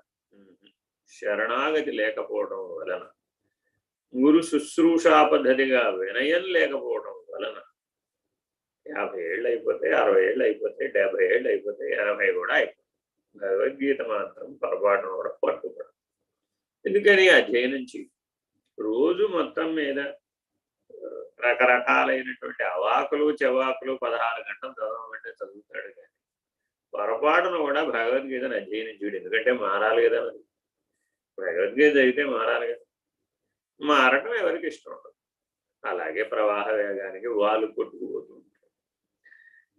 శరణాగతి లేకపోవడం వలన, గురు శుశ్రూషా పద్ధతిగా వినయం లేకపోవడం వలన 50 ఏళ్ళు అయిపోతే, 60 ఏళ్ళు అయిపోతే, 70 ఏళ్ళు అయిపోతే, 80 కూడా అయిపోతాయి. భగవద్గీత మాత్రం పొరపాటున కూడా పట్టుకోవడం. ఎందుకని? అధ్యయనం చేయి. రోజు మొత్తం మీద రకరకాలైనటువంటి అవాకులు చెవాకులు 16 గంటలు చదవమంటే చదువుతాడు, కానీ పొరపాటును కూడా భగవద్గీతను అధ్యయనం చేయడు. ఎందుకంటే మారాలి కదా, మరి భగవద్గీత అయితే మారాలి కదా. మారటం ఎవరికి ఇష్టం ఉండదు. అలాగే ప్రవాహ వేగానికి వాళ్ళు కొట్టుకుపోతూ ఉంటారు.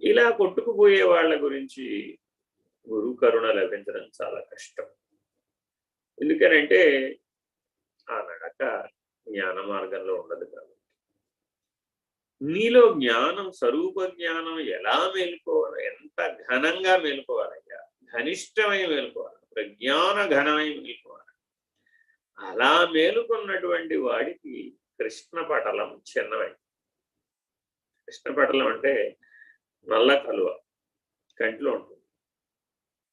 ఇలా కొట్టుకుపోయే వాళ్ళ గురించి గురు కరుణ లభించడం చాలా కష్టం. ఎందుకనంటే ఆ నడక జ్ఞాన మార్గంలో ఉండదు కాబట్టి. నీలో జ్ఞానం, స్వరూప జ్ఞానం ఎలా మేలుకోవాలి, ఎంత ఘనంగా మేలుకోవాలయ్యా, ఘనిష్టమై మేలుకోవాలి, ప్రజ్ఞాన ఘనమై మేలుకోవాలి. అలా మేలుకున్నటువంటి వాడికి కృష్ణ పటలం చిన్నవై. కృష్ణ పటలం అంటే నల్ల కలువ కంటిలో ఉంటుంది.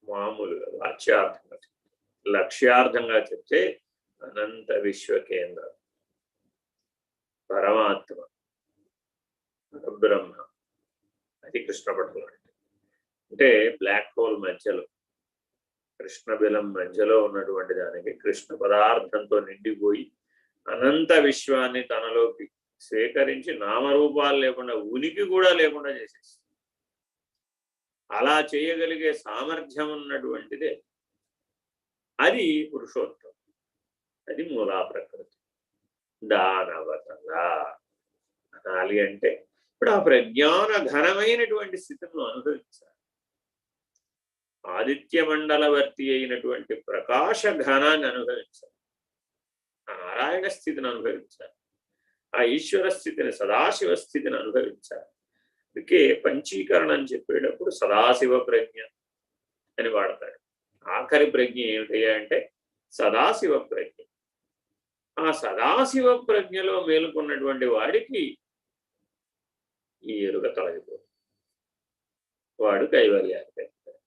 మామూలుగా వాచ్యార్థంగా చెప్తే, లక్ష్యార్థంగా చెప్తే అనంత విశ్వ కేంద్రం, పరమాత్మ, పరబ్రహ్మ, అది కృష్ణపటలం. అంటే బ్లాక్ హోల్ మధ్యలో, కృష్ణబిలం మధ్యలో ఉన్నటువంటి దానికి కృష్ణ పదార్థంతో నిండిపోయి అనంత విశ్వాన్ని తనలోకి స్వీకరించి నామరూపాలు లేకుండా, ఉనికి కూడా లేకుండా చేసేస్తుంది. అలా చేయగలిగే సామర్థ్యం ఉన్నటువంటిదే అది పురుషోత్తం, అది మూలా ప్రకృతి. దానవతలా అనాలి అంటే ఇప్పుడు ఆ ప్రజ్ఞాన ఘనమైనటువంటి స్థితిని అనుభవించాలి. ఆదిత్య మండలవర్తి అయినటువంటి ప్రకాశ ఘనాన్ని అనుభవించాలి. ఆ నారాయణ స్థితిని అనుభవించాలి. ఆ ఈశ్వర స్థితిని, సదాశివ స్థితిని అనుభవించాలి. అందుకే పంచీకరణ అని చెప్పేటప్పుడు సదాశివ ప్రజ్ఞ అని వాడతాడు. ఆఖరి ప్రజ్ఞ ఏమిటి అంటే సదాశివ ప్రజ్ఞ. ఆ సదాశివ ప్రజ్ఞలో మేలుకున్నటువంటి వాడికి ఈ ఎరుక తొలగిపోతుంది. వాడు కైవల్యానికి అధికారి,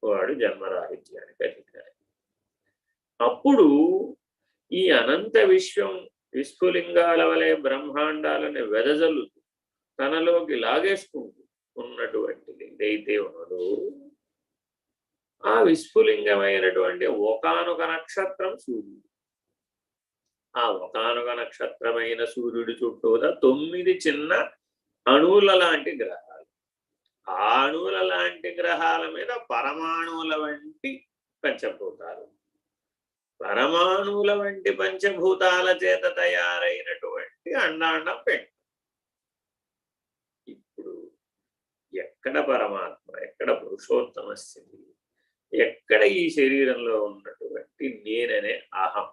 వాడు జన్మరాహిత్యానికి అధికారి. అప్పుడు ఈ అనంత విశ్వం విస్ఫులింగాల వలె బ్రహ్మాండాలని వెదజల్లుతూ తనలోకి లాగేసుకుంటూ ఉన్నటువంటిది ఏదైతే ఉన్నదో ఆ విస్ఫులింగమైనటువంటి ఒకానొక నక్షత్రం సూర్యుడు. ఆ ఒకానొక నక్షత్రమైన సూర్యుడి చుట్టూదా 9 చిన్న అణువుల లాంటి గ్రహాలు. ఆ అణువుల లాంటి గ్రహాల మీద పరమాణువుల వంటి పంచభూతాలు. పరమాణువుల వంటి పంచభూతాల చేత తయారైనటువంటి అండాండం పెంట. ఇప్పుడు ఎక్కడ పరమాత్మ, ఎక్కడ పురుషోత్తమ స్థితి, ఎక్కడ ఈ శరీరంలో ఉన్నటువంటి నేననే అహం?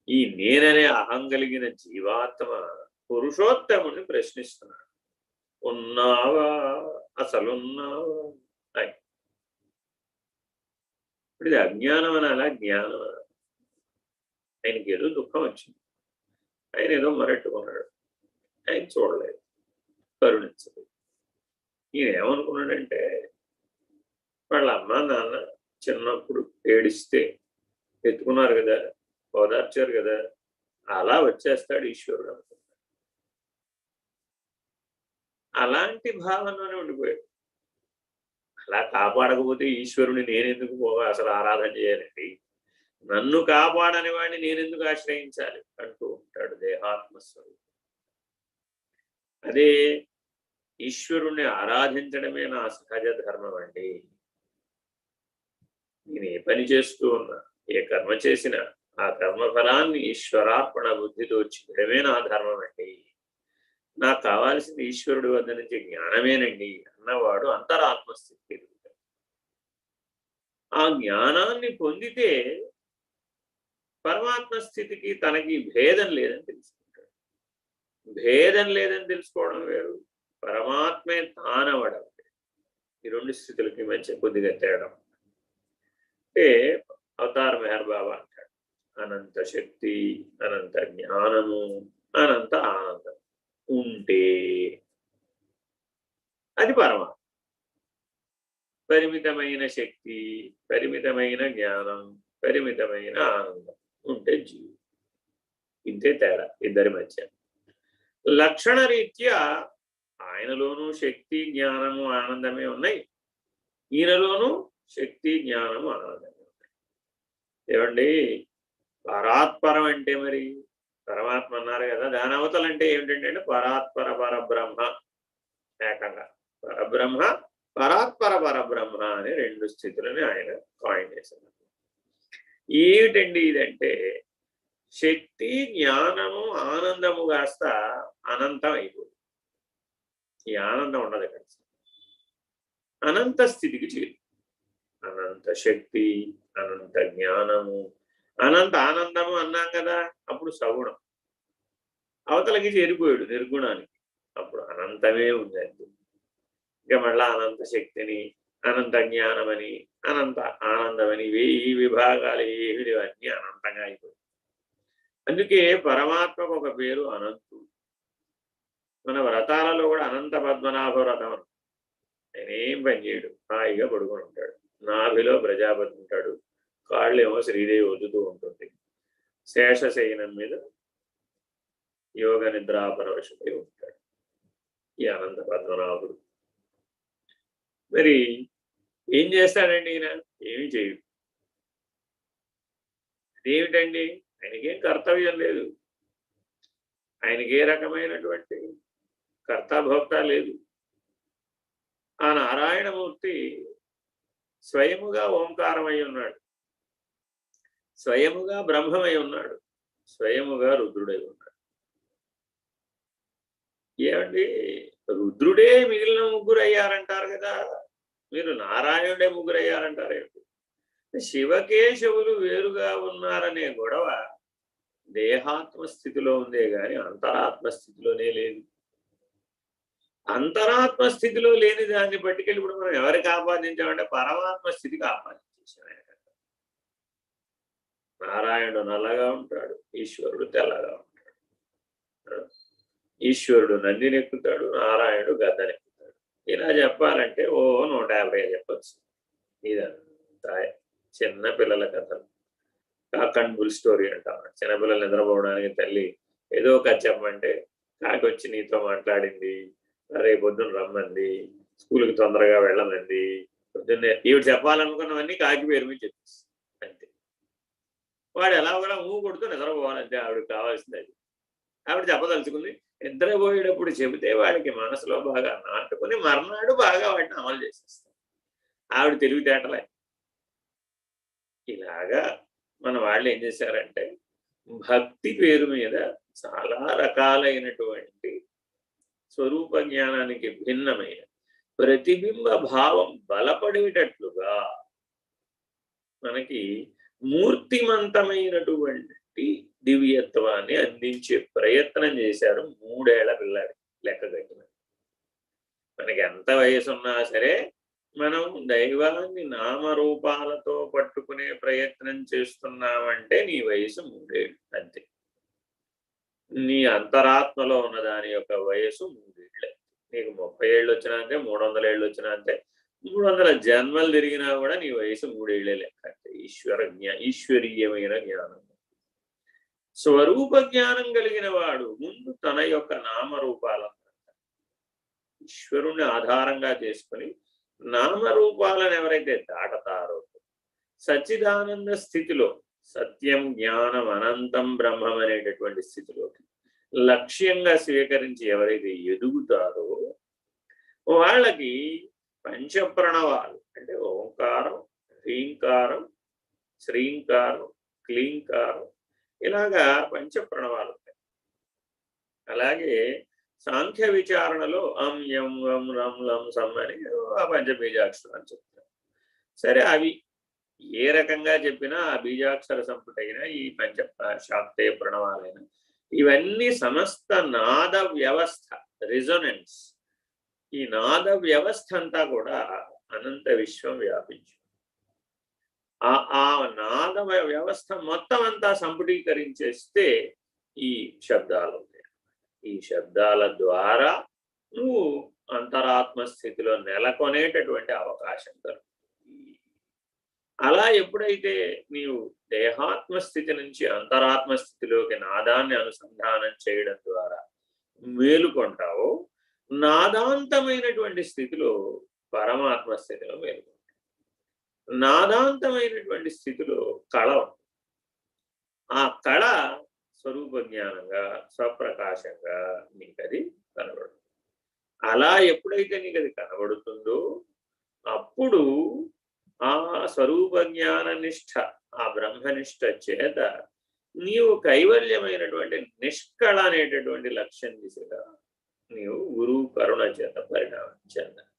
ఈ నేననే అహం కలిగిన జీవాత్మ పురుషోత్తముని ప్రశ్నిస్తున్నాడు, ఉన్నావా, అసలున్నావా అని. ఇప్పుడు ఇది అజ్ఞానం అనాలా, జ్ఞానం అనాలా? ఆయనకి ఏదో దుఃఖం వచ్చింది, ఆయన ఏదో మరట్టుకున్నాడు, ఆయన చూడలేదు, కరుణించలేదు. ఈయన ఏమనుకున్నాడంటే వాళ్ళ అమ్మ నాన్న చిన్నప్పుడు ఏడిస్తే ఎత్తుకున్నారు కదా, ఓదార్చారు కదా, అలా వచ్చేస్తాడు ఈశ్వరుడు అనుకున్నాడు. అలాంటి భావనలోనే ఉండిపోయాడు. అలా కాపాడకపోతే ఈశ్వరుని నేనెందుకు అసలు ఆరాధన చేయాలండి, నన్ను కాపాడని వాడిని నేనెందుకు ఆశ్రయించాలి అంటూ ఉంటాడు దేహాత్మస్వరూపం. అదే ఈశ్వరుణ్ణి ఆరాధించడమే నా సహజ ధర్మం అండి. నేను ఏ పని చేస్తూ ఉన్నా, ఏ కర్మ చేసినా ఆ కర్మఫలాన్ని ఈశ్వరార్పణ బుద్ధితో చేయడమే నా ధర్మం అండి. నాకు కావాల్సింది ఈశ్వరుడి వద్ద నుంచి జ్ఞానమేనండి అన్నవాడు అంతరాత్మస్థితి. ఆ జ్ఞానాన్ని పొందితే పరమాత్మ స్థితికి తనకి భేదం లేదని తెలుసుకుంటాడు. భేదం లేదని తెలుసుకోవడం వేరు, పరమాత్మే తానవడం. ఈ రెండు స్థితులకి మధ్య కొద్దిగా తేడా. అంటే అవతార్ మెహర్ బాబా అంటాడు, అనంత శక్తి, అనంత జ్ఞానము, అనంత ఆనందం ఉంటే అది పరమాత్మ. పరిమితమైన శక్తి, పరిమితమైన జ్ఞానం, పరిమితమైన ఆనందం ఉంటే జీవి. ఇంతే తేడా ఇద్దరి మధ్య. లక్షణ రీత్యా ఆయనలోనూ శక్తి, జ్ఞానము, ఆనందమే ఉన్నాయి, ఈయనలోనూ శక్తి, జ్ఞానము, ఆనందమే ఉన్నాయి. ఏమండి, పరాత్పరం అంటే మరి పరమాత్మ అన్నారు కదా, దాని అవతలు అంటే ఏమిటంటే పరాత్పర పరబ్రహ్మ. ఏకంగా పరబ్రహ్మ, పరాత్పర పరబ్రహ్మ అనే రెండు స్థితులని ఆయన కాయిన్ చేశారు. ఏమిటండి ఇదంటే శక్తి, జ్ఞానము, ఆనందము కాస్త అనంతం అయిపోతుంది. ఈ ఆనందం ఉండదు ఇక్కడ, అనంత స్థితికి చేరు. అనంత శక్తి, అనంత జ్ఞానము, అనంత ఆనందము అన్నాం కదా, అప్పుడు సగుణం. అవతలకి చేరిపోయాడు నిర్గుణానికి, అప్పుడు అనంతమే ఉందండి. ఇక మళ్ళా అనంత శక్తిని, అనంత జ్ఞానమని, అనంత ఆనందమని ఈ విభాగాలు ఏమిటి, అన్నీ అనంతంగా అయిపోయాయి. అందుకే పరమాత్మకు ఒక పేరు అనంతుడు. మన వ్రతాలలో కూడా అనంత పద్మనాభ వ్రతం అని, నేనేం పని చేయడు, హాయిగా పడుకొని ఉంటాడు. నాభిలో ప్రజాపతి ఉంటాడు, కాళ్ళేమో శ్రీదేవి వదుతూ ఉంటుంది, శేషశయనం మీద యోగ నిద్రాపరవశమై ఉంటాడు ఈ అనంత పద్మనాభుడు. మరి ఏం చేస్తాడండి ఈయన? ఏమీ చేయడు. అదేమిటండి, ఆయనకేం కర్తవ్యం లేదు, ఆయనకే రకమైనటువంటి కర్తాభోక్త లేదు. ఆ నారాయణమూర్తి స్వయముగా ఓంకారమై ఉన్నాడు, స్వయముగా బ్రహ్మమై ఉన్నాడు, స్వయముగా రుద్రుడై ఉన్నాడు. ఏమండి, రుద్రుడే మిగిలిన ముగ్గురు అయ్యారంటారు కదా, మీరు నారాయణుడే ముగ్గురు అయ్యారంటారు ఏమిటి? శివకేశవులు వేరుగా ఉన్నారనే గొడవ దేహాత్మ స్థితిలో ఉందే గాని అంతరాత్మ స్థితిలోనే లేదు. అంతరాత్మ స్థితిలో లేని దాన్ని పట్టుకెళ్ళి ఇప్పుడు మనం ఎవరికి ఆపాదించామంటే పరమాత్మ స్థితికి ఆపాదించేసాం. నారాయణుడు నల్లగా ఉంటాడు, ఈశ్వరుడు తెల్లగా ఉంటాడు. ఈశ్వరుడు నందినెక్కుతాడు, నారాయణుడు గద్దనెక్కుతాడు. ఇలా చెప్పాలంటే 150 చెప్పచ్చు. ఇదంతా చిన్న పిల్లల కథలు, కాక్ అండ్ బుల్ స్టోరీ అంటాం. చిన్నపిల్లలు నిద్రపోవడానికి తల్లి ఏదో కథ చెప్పమంటే కాకి వచ్చి నీతో మాట్లాడింది, రేపు పొద్దున్న రమ్మంది, స్కూల్కి తొందరగా వెళ్ళమంది, పొద్దున్నే ఈవిడ చెప్పాలనుకున్నవన్నీ కాకి పేరు మీద చెప్పేసి అంతే. వాడు ఎలా కూడా కొడుతూ నిద్రపోవాలంటే ఆవిడకి కావాల్సింది అది. ఆవిడ చెప్పదలుచుకుంది, నిద్రపోయేటప్పుడు చెబితే వాడికి మనసులో బాగా నాటుకుని మర్నాడు బాగా వాటిని అమలు చేసేస్తాం. ఆవిడ తెలివితేటలే. ఇలాగా మన వాళ్ళు ఏం చేశారంటే భక్తి పేరు మీద చాలా రకాలైనటువంటి స్వరూప జ్ఞానానికి భిన్నమైన ప్రతిబింబ భావం బలపడేటట్లుగా మనకి మూర్తిమంతమైనటువంటి దివ్యత్వాన్ని అందించే ప్రయత్నం చేశారు 3 ఏళ్ల పిల్లాడి లెక్క కట్టిన. మనకి ఎంత వయసు ఉన్నా సరే మనం దైవాన్ని నామరూపాలతో పట్టుకునే ప్రయత్నం చేస్తున్నామంటే నీ వయసు 3 ఏళ్ళు అంతే. నీ అంతరాత్మలో ఉన్న దాని యొక్క వయసు 3 ఏళ్ళే. నీకు 30 ఏళ్ళు వచ్చినా అంతే, 300 ఏళ్ళు వచ్చినా అంతే, 300 జన్మలు తిరిగినా కూడా నీ వయసు 3 ఏళ్ళే లెక్క అంతే. ఈశ్వరీయమైన జ్ఞానం, స్వరూప జ్ఞానం కలిగిన వాడు ముందు తన యొక్క నామరూపాలను ఈశ్వరుణ్ణి ఆధారంగా చేసుకుని నామరూపాలను ఎవరైతే దాటతారో సచ్చిదానంద స్థితిలో సత్యం జ్ఞానం అనంతం బ్రహ్మం అనేటటువంటి స్థితిలోకి లక్ష్యంగా స్వీకరించి ఎవరైతే ఎదుగుతారో వాళ్ళకి పంచప్రణవాలు అంటే ఓంకారం, హ్రీంకారం, శ్రీంకారం, క్లీంకారం ఇలాగా పంచప్రణవాలు ఉంటాయి. అలాగే సాంఖ్య విచారణలో అం యం వం రం లం సం అని ఆ పంచబీజాక్షరాలు చెప్తారు. సరే, అవి ఏ రకంగా చెప్పినా ఆ బీజాక్షర సంపుటైన ఈ పంచ శాక్తేయ ప్రణవాలైన ఇవన్నీ సమస్త నాద వ్యవస్థ రిజొనెన్స్, ఈ నాద వ్యవస్థ అంతా కూడా అనంత విశ్వం వ్యాపించు. ఆ నాద వ్యవస్థ మొత్తం అంతా సంపుటీకరించేస్తే ఈ శబ్దాలు ఉంటాయి. ఈ శబ్దాల ద్వారా నువ్వు అంతరాత్మ స్థితిలో నెలకొనేటటువంటి అవకాశం కలుగుతుంది. అలా ఎప్పుడైతే నీవు దేహాత్మ స్థితి నుంచి అంతరాత్మ స్థితిలోకి నాదాన్ని అనుసంధానం చేయడం ద్వారా మేలుకొంటావో నాదాంతమైనటువంటి స్థితిలో పరమాత్మ స్థితిలో మేలుకొంటావు. నాదాంతమైనటువంటి స్థితిలో కళ ఉంటుంది. ఆ కళ స్వరూప జ్ఞానంగా స్వప్రకాశంగా నీకు అది కనబడుతుంది. అలా ఎప్పుడైతే నీకు అది కనబడుతుందో అప్పుడు ఆ స్వరూప జ్ఞాన నిష్ఠ, ఆ బ్రహ్మనిష్ఠ చేత నీవు కైవల్యమైనటువంటి నిష్కళ అనేటటువంటి లక్ష్యం దిశగా నీవు గురువు కరుణ చేత పరిణామం చెందాలి.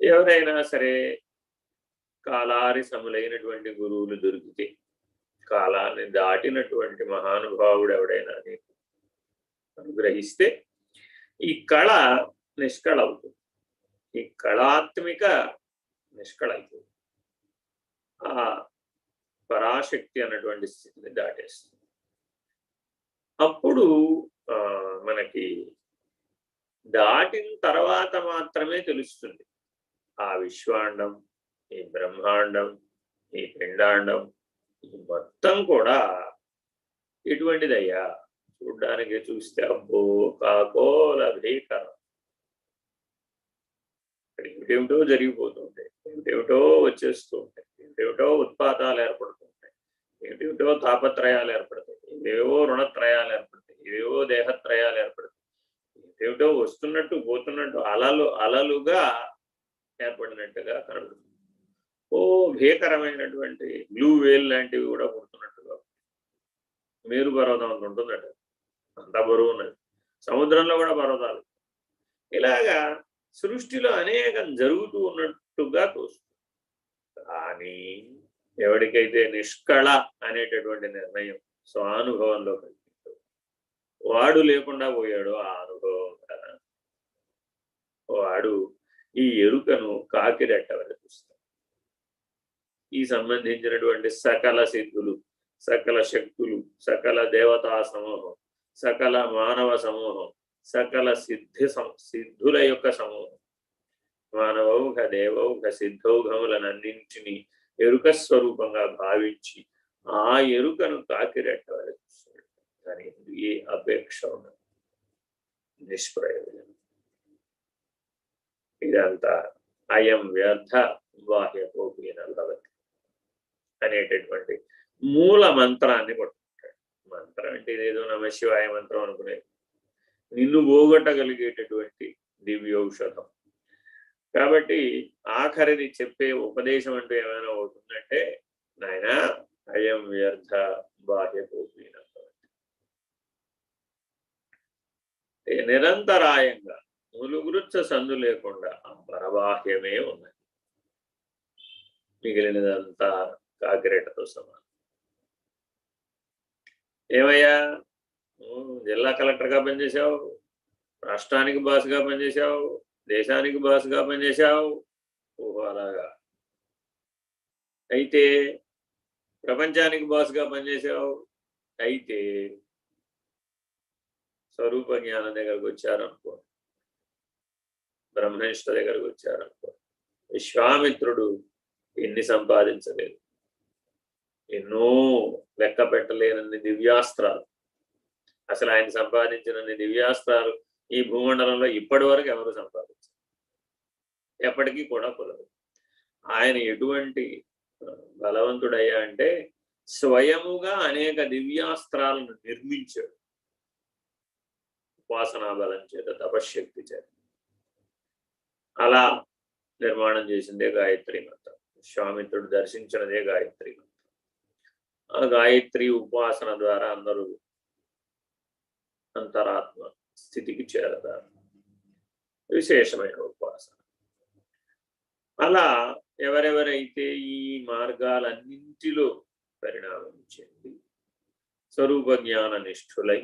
ఎవరైనా సరే కాలారి సములైనటువంటి గురువులు దొరికితే, కాలాన్ని దాటినటువంటి మహానుభావుడు ఎవడైనా నీకు అనుగ్రహిస్తే ఈ కళ నిష్కళ అవుతుంది. ఈ కళాత్మిక నిష్కళ అవుతుంది. ఆ పరాశక్తి అన్నటువంటి స్థితిని దాటేస్తుంది. అప్పుడు మనకి దాటిన తర్వాత మాత్రమే తెలుస్తుంది ఆ విశ్వాండం, ఈ బ్రహ్మాండం, ఈ పిండాండం ఈ మొత్తం కూడా ఎటువంటిదయ్యా, చూడ్డానికి చూస్తే అబ్బో కాకోల భీకరం, ఏమిటేమిటో జరిగిపోతుంటాయి, ఏమిటేమిటో వచ్చేస్తూ ఉంటాయి, ఏమిటేమిటో ఉత్పాతాలు ఏర్పడుతుంటాయి, ఏమిటేమిటో తాపత్రయాలు ఏర్పడతాయి, ఇవేవో రుణత్రయాలు ఏర్పడతాయి, ఇవేవో దేహత్రయాలు ఏర్పడతాయి, ఏమిటో వస్తున్నట్టు పోతున్నట్టు అలలుగా ఏర్పడినట్టుగా కనబడుతుంది. ఓ భీకరమైనటువంటి బ్లూ వేల్ లాంటివి కూడా పుడుతున్నట్టుగా, మేరు పర్వతం అంత ఉంటుందట, అంత బరువు ఉన్నది. సముద్రంలో కూడా పర్వతాలు. ఇలాగా సృష్టిలో అనేకం జరుగుతూ ఉన్నట్టుగా తోస్తుంది. కానీ ఎవరికైతే నిష్కళ అనేటటువంటి నిర్ణయం స్వానుభవంలో కలిగిందో వాడు లేకుండా పోయాడు ఆ అనుభవం కదా. వాడు ఈ ఎరుకను కాకిరెట్ట వల్ల చూస్తాడు. ఈ సంబంధించినటువంటి సకల సిద్ధులు, సకల శక్తులు, సకల దేవతా సమూహం, సకల మానవ సమూహం, సకల సిద్ధుల యొక్క సమూహం, మానవౌఘ దేవౌఘ సిద్ధౌఘములనన్నింటినీ ఎరుక స్వరూపంగా భావించి ఆ ఎరుకను కాకిరెట్ట వల్ల చూస్తాడు. కానీ ఏ అపేక్ష ఉండదు, నిష్ప్రయోజనం. ఇదంతా అయం వ్యర్థ బాహ్యకోపీన భవతి అనేటటువంటి మూల మంత్రాన్ని పట్టుకుంటాడు. మంత్రం అంటే ఇదేదో నమశివాయ మంత్రం అనుకునేది, నిన్ను పోగొట్టగలిగేటటువంటి దివ్యౌషధం. కాబట్టి ఆఖరిది చెప్పే ఉపదేశం అంటూ ఏమైనా అవుతుందంటే, నాయన అయం వ్యర్థ బాహ్యకోపీన భవతి. నిరంతరాయంగా ములుగురుచ్చ సందు లేకుండా ఆ పరబాహ్యమే ఉన్నది, మిగిలినదంతా కాకిరెట్టతో సమానం. ఏమయ్యా, జిల్లా కలెక్టర్గా పనిచేశావు, రాష్ట్రానికి బాస్గా పనిచేశావు, దేశానికి బాస్గా పనిచేశావు, ఓహో అలాగా. అయితే ప్రపంచానికి బాస్గా పనిచేశావు, అయితే స్వరూప జ్ఞానం దగ్గరకు వచ్చారనుకో, బ్రహ్మనిష్ట దగ్గరకు వచ్చారనుకో, విశ్వామిత్రుడు ఎన్ని సంపాదించలేదు, ఎన్నో లెక్క పెట్టలేనన్ని దివ్యాస్త్రాలు. అసలు ఆయన సంపాదించినన్ని దివ్యాస్త్రాలు ఈ భూమండలంలో ఇప్పటి వరకు ఎవరు సంపాదించారు, ఎప్పటికీ కూడా కుదరదు. ఆయన ఎటువంటి బలవంతుడయ్యా అంటే స్వయముగా అనేక దివ్యాస్త్రాలను నిర్మించాడు, ఉపాసనా బలం చేత, తపశ్శక్తి చేత. అలా నిర్మాణం చేసిందే గాయత్రి మంత్రం. విశ్వామిత్రుడు దర్శించినదే గాయత్రి మంత్రం. ఆ గాయత్రి ఉపాసన ద్వారా అందరూ అంతరాత్మ స్థితికి చేరతారు. విశేషమైన ఉపాసన. అలా ఎవరెవరైతే ఈ మార్గాలన్నింటిలో పరిణామం చెంది స్వరూప జ్ఞాన నిష్ఠులై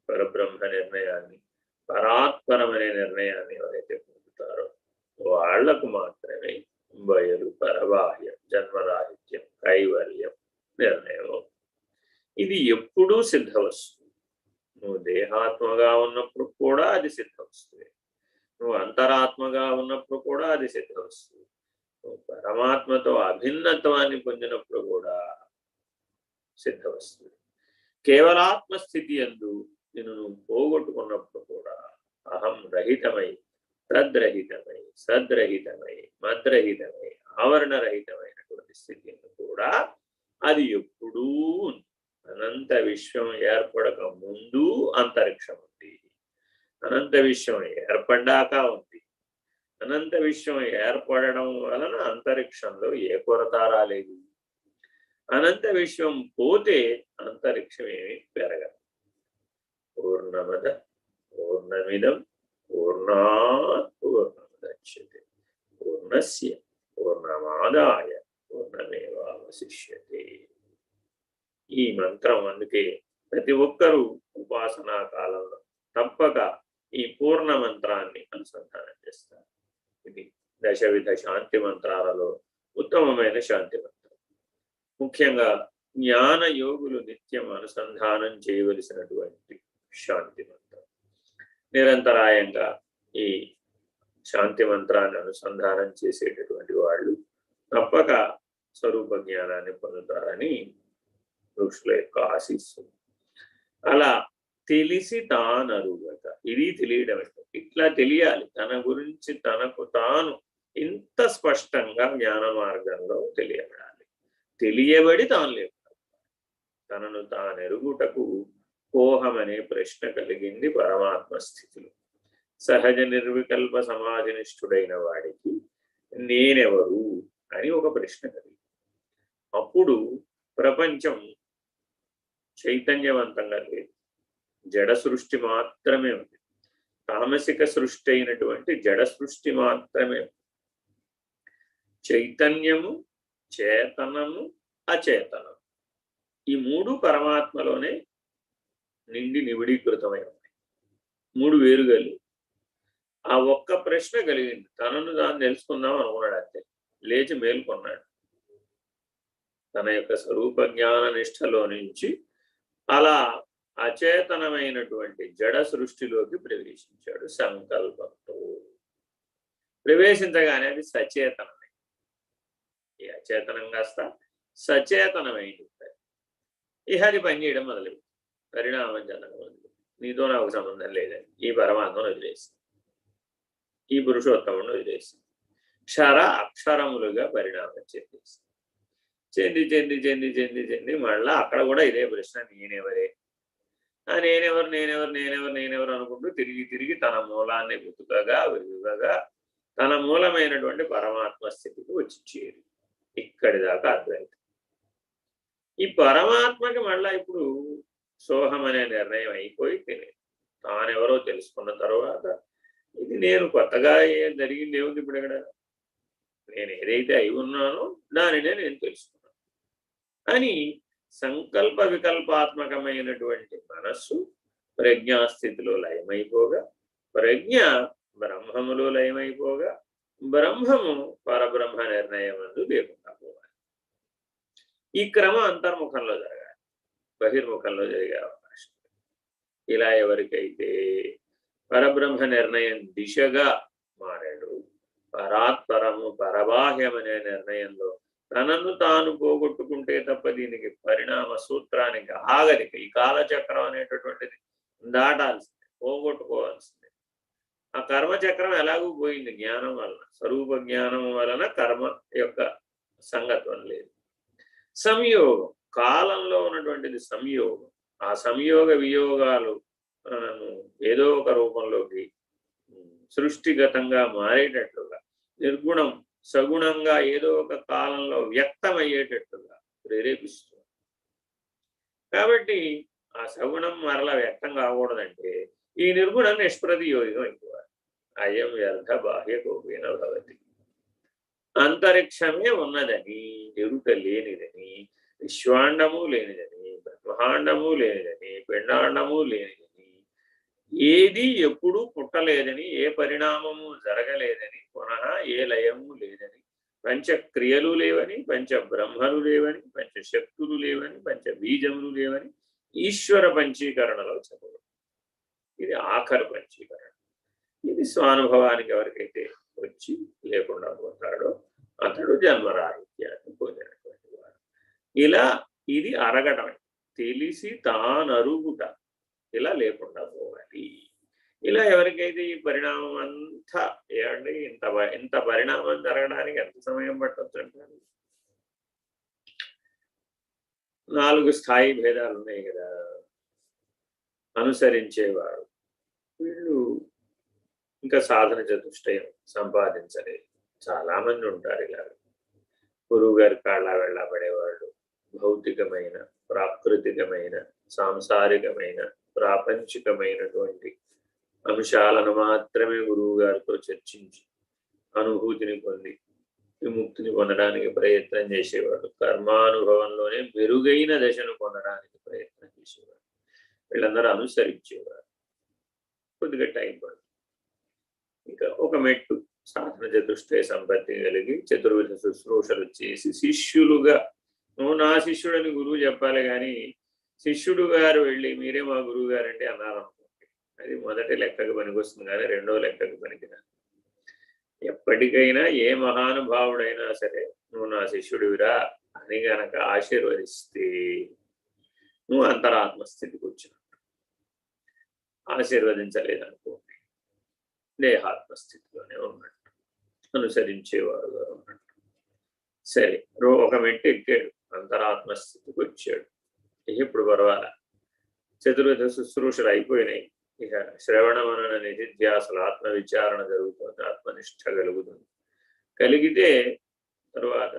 పరబ్రహ్మ నిర్ణయాన్ని, పరాత్పరమనే నిర్ణయాన్ని ఎవరైతే పొందుతారో వాళ్లకు మాత్రమే బయలు పరబాహ్యం, జన్మరాహిత్యం, కైవల్యం నిర్ణయం. ఇది ఎప్పుడూ సిద్ధవస్తు. నువ్వు దేహాత్మగా ఉన్నప్పుడు కూడా అది సిద్ధవస్తువే, నువ్వు అంతరాత్మగా ఉన్నప్పుడు కూడా అది సిద్ధవస్తువు, నువ్వు పరమాత్మతో అభిన్నత్వాన్ని పొందినప్పుడు కూడా సిద్ధవస్తువు. కేవలాత్మస్థితి యందు నేను నువ్వు పోగొట్టుకున్నప్పుడు కూడా అహం రహితమై, తద్రహితమై, సద్రహితమై, మద్రహితమై, ఆవరణరహితమైనటువంటి స్థితిని కూడా అది ఎప్పుడూ అనంత విశ్వం ఏర్పడక ముందు అంతరిక్షం ఉంది, అనంత విశ్వం ఏర్పడ్డాక ఉంది. అనంత విశ్వం ఏర్పడడం వలన అంతరిక్షంలో ఏ కొరత రాలేదు. అనంత విశ్వం పోతే అంతరిక్షం ఏమి పెరగదు. పూర్ణమద పూర్ణమిదం పూర్ణాత్ పూర్ణముదచ్యతే పూర్ణస్య పూర్ణమాదాయ పూర్ణమేవావశిష్యతే. ఈ మంత్రం అందుకే ప్రతి ఒక్కరూ ఉపాసనా కాలంలో తప్పక ఈ పూర్ణ మంత్రాన్ని అనుసంధానం చేస్తారు. ఇది దశవిధ శాంతి మంత్రాలలో ఉత్తమమైన శాంతి మంత్రం. ముఖ్యంగా జ్ఞాన యోగులు నిత్యం అనుసంధానం చేయవలసినటువంటి శాంతి మంత్రం. నిరంతరాయంగా ఈ శాంతి మంత్రాన్ని అనుసంధానం చేసేటటువంటి వాళ్ళు తప్పక స్వరూప జ్ఞానాన్ని పొందుతారని ఋషుల యొక్క ఆశీస్సు. అలా తెలిసి తానరుగక, ఇది తెలియడం. ఇట్లా తెలియాలి, తన గురించి తనకు తాను ఇంత స్పష్టంగా జ్ఞాన మార్గంలో తెలియబడాలి. తెలియబడి తాను లేదు, తనను తానెరుగుటకు కోహం అనే ప్రశ్న కలిగింది పరమాత్మ స్థితిలో. సహజ నిర్వికల్ప సమాధినిష్ఠుడైన వాడికి నేనెవరు అని ఒక ప్రశ్న కలిగింది. అప్పుడు ప్రపంచం చైతన్యవంతంగా లేదు, జడ సృష్టి మాత్రమే ఉంది. తామసిక సృష్టి అయినటువంటి జడ సృష్టి మాత్రమే. చైతన్యము, చేతనము, అచేతనము ఈ మూడు పరమాత్మలోనే నిండి నివిడీకృతమై ఉన్నాయి. మూడు వేరుగా లేవు. ఆ ఒక్క ప్రశ్న కలిగింది, తనను తాను తెలుసుకుందాం అనుకున్నాడు. అంతే, లేచి మేల్కొన్నాడు. తన యొక్క స్వరూప జ్ఞాన నిష్టలో నుంచి అలా అచేతనమైనటువంటి జడ సృష్టిలోకి ప్రవేశించాడు సంకల్పంతో. ప్రవేశించగానే అది సచేతనమే. ఈ అచేతనం కాస్త సచేతనమైంది. ఇహ అది పనిచేయడం మొదలు పరిణామం చెందడం మొదలు. నీతో నాకు సంబంధం లేదని ఈ పరమాత్మను వదిలేసింది, ఈ పురుషోత్తమును వదిలేసింది. క్షర అక్షరములుగా పరిణామం చెందేసింది. చెంది చెంది చెంది చెంది చెంది మళ్ళా అక్కడ కూడా ఇదే ప్రశ్న, నేనెవరే? నేనెవరు నేనెవరు నేనెవరు నేనెవరు అనుకుంటూ తిరిగి తిరిగి తన మూలాన్ని వెతుకగా వెలుగగా తన మూలమైనటువంటి పరమాత్మ స్థితికి వచ్చి చేరి ఇక్కడి దాకా అద్వైతం. ఈ పరమాత్మకి మళ్ళా ఇప్పుడు సోహం అనే నిర్ణయం అయిపోయి తానెవరో తెలుసుకున్న తర్వాత ఇది నేను కొత్తగా జరిగింది ఏముంది ఇప్పుడు ఇక్కడ, నేను ఏదైతే అయి ఉన్నానో దానినే నేను తెలుసుకున్నాను అని సంకల్ప వికల్పాత్మకమైనటువంటి మనస్సు ప్రజ్ఞాస్థితిలో లయమైపోగా, ప్రజ్ఞ బ్రహ్మములో లయమైపోగా, బ్రహ్మము పరబ్రహ్మ నిర్ణయం అందు లేకుండా పోవాలి. ఈ క్రమం అంతర్ముఖంలో జరగాలి, బహిర్ముఖంలో జరిగే అవకాశం. ఇలా ఎవరికైతే పరబ్రహ్మ నిర్ణయం దిశగా మారాడు, పరాత్పరము పరబాహ్యం అనే నిర్ణయంలో తనను తాను పోగొట్టుకుంటే తప్ప దీనికి పరిణామ సూత్రానికి ఆగదిక ఈ కాలచక్రం అనేటటువంటిది దాటాల్సిందే, పోగొట్టుకోవాల్సిందే. ఆ కర్మచక్రం ఎలాగూ పోయింది జ్ఞానం వలన, స్వరూప జ్ఞానం వలన కర్మ యొక్క సంగత్వం లేదు. సంయోగం, కాలంలో ఉన్నటువంటిది సంయోగం. ఆ సంయోగ వియోగాలు ఏదో ఒక రూపంలోకి సృష్టిగతంగా మారేటట్లుగా, నిర్గుణం సగుణంగా ఏదో ఒక కాలంలో వ్యక్తమయ్యేటట్లుగా ప్రేరేపిస్తుంది. కాబట్టి ఆ సగుణం మరలా వ్యక్తం కాకూడదంటే ఈ నిర్గుణం నిష్ప్రతియోగం అయిపోవాలి. అయం వ్యర్థ బాహ్య కోపేన భవతి. అంతరిక్షమే ఉన్నదని, ఎరుక లేనిదని, విశ్వాండము లేనిదని, బ్రహ్మాండము లేనిదని, పిండాండము లేనిదని, ఏది ఎప్పుడూ పుట్టలేదని, ఏ పరిణామము జరగలేదని, పునః ఏ లయము లేదని, పంచక్రియలు లేవని, పంచ బ్రహ్మలు లేవని, పంచశక్తులు లేవని, పంచ బీజములు లేవని ఈశ్వర పంచీకరణలో చెప్పబడింది. ఇది ఆఖరు పంచీకరణ. ఇది స్వానుభవానికి ఎవరికైతే వచ్చి లేకుండా పోతాడో అతడు జన్మరాహిత్యాన్ని పొందినటువంటి వాడు. ఇలా ఇది అరగటం, తెలిసి తానరుగుట, ఇలా లేకుండా పోవాలి. ఇలా ఎవరికైతే ఈ పరిణామం అంతా ఏమండి, ఇంత పరిణామం జరగడానికి ఎంత సమయం పట్టవచ్చు అంటారు? 4 స్థాయి భేదాలు ఉన్నాయి కదా. అనుసరించేవారు వీళ్ళు ఇంకా సాధన చతుష్టయం సంపాదించలేదు. చాలా మంది ఉంటారు ఇలా. గురువు గారి కాళ్ళ వెళ్ళబడేవాళ్ళు భౌతికమైన, ప్రాకృతికమైన, సాంసారికమైన, ప్రాపంచికమైనటువంటి అంశాలను మాత్రమే గురువు గారితో చర్చించి అనుభూతిని పొంది విముక్తిని పొందడానికి ప్రయత్నం చేసేవాడు. కర్మానుభవంలోనే మెరుగైన దశను పొందడానికి ప్రయత్నం చేసేవాడు. వీళ్ళందరూ అనుసరించేవారు. కొద్దిగా టైం పడుతుంది. ఇంకా ఒక మెట్టు సాధన చతుష్టయ సంపత్తి కలిగి చతుర్విధ శుశ్రూషలు చేసి శిష్యులుగా, నువ్వు నా శిష్యుడని గురువు చెప్పాలి కానీ శిష్యుడు గారు వెళ్ళి మీరే మా గురువు గారంటే అన్నారనుకోండి, అది మొదటి లెక్కకు పనికొస్తుంది కానీ రెండో లెక్కకు పనికిరాదు. ఎప్పటికైనా ఏ మహానుభావుడైనా సరే నువ్వు నా శిష్యుడివిరా అని గనక ఆశీర్వదిస్తే నువ్వు అంతరాత్మస్థితికి వచ్చినట్టు. ఆశీర్వదించలేదనుకోండి దేహాత్మస్థితిలోనే ఉన్నట్టు, అనుసరించేవాడుగా ఉన్నట్టు. సరే, ఒక మెట్టు ఎక్కాడు, అంతరాత్మస్థితికి వచ్చాడు. ఇప్పుడు పర్వాలా, చతుర్విధ శుశ్రూషలు అయిపోయినాయి. ఇక శ్రవణ మనన నిధిధ్యాసలు, ఆత్మ విచారణ జరుగుతుంది, ఆత్మనిష్ట కలుగుతుంది. కలిగితే తరువాత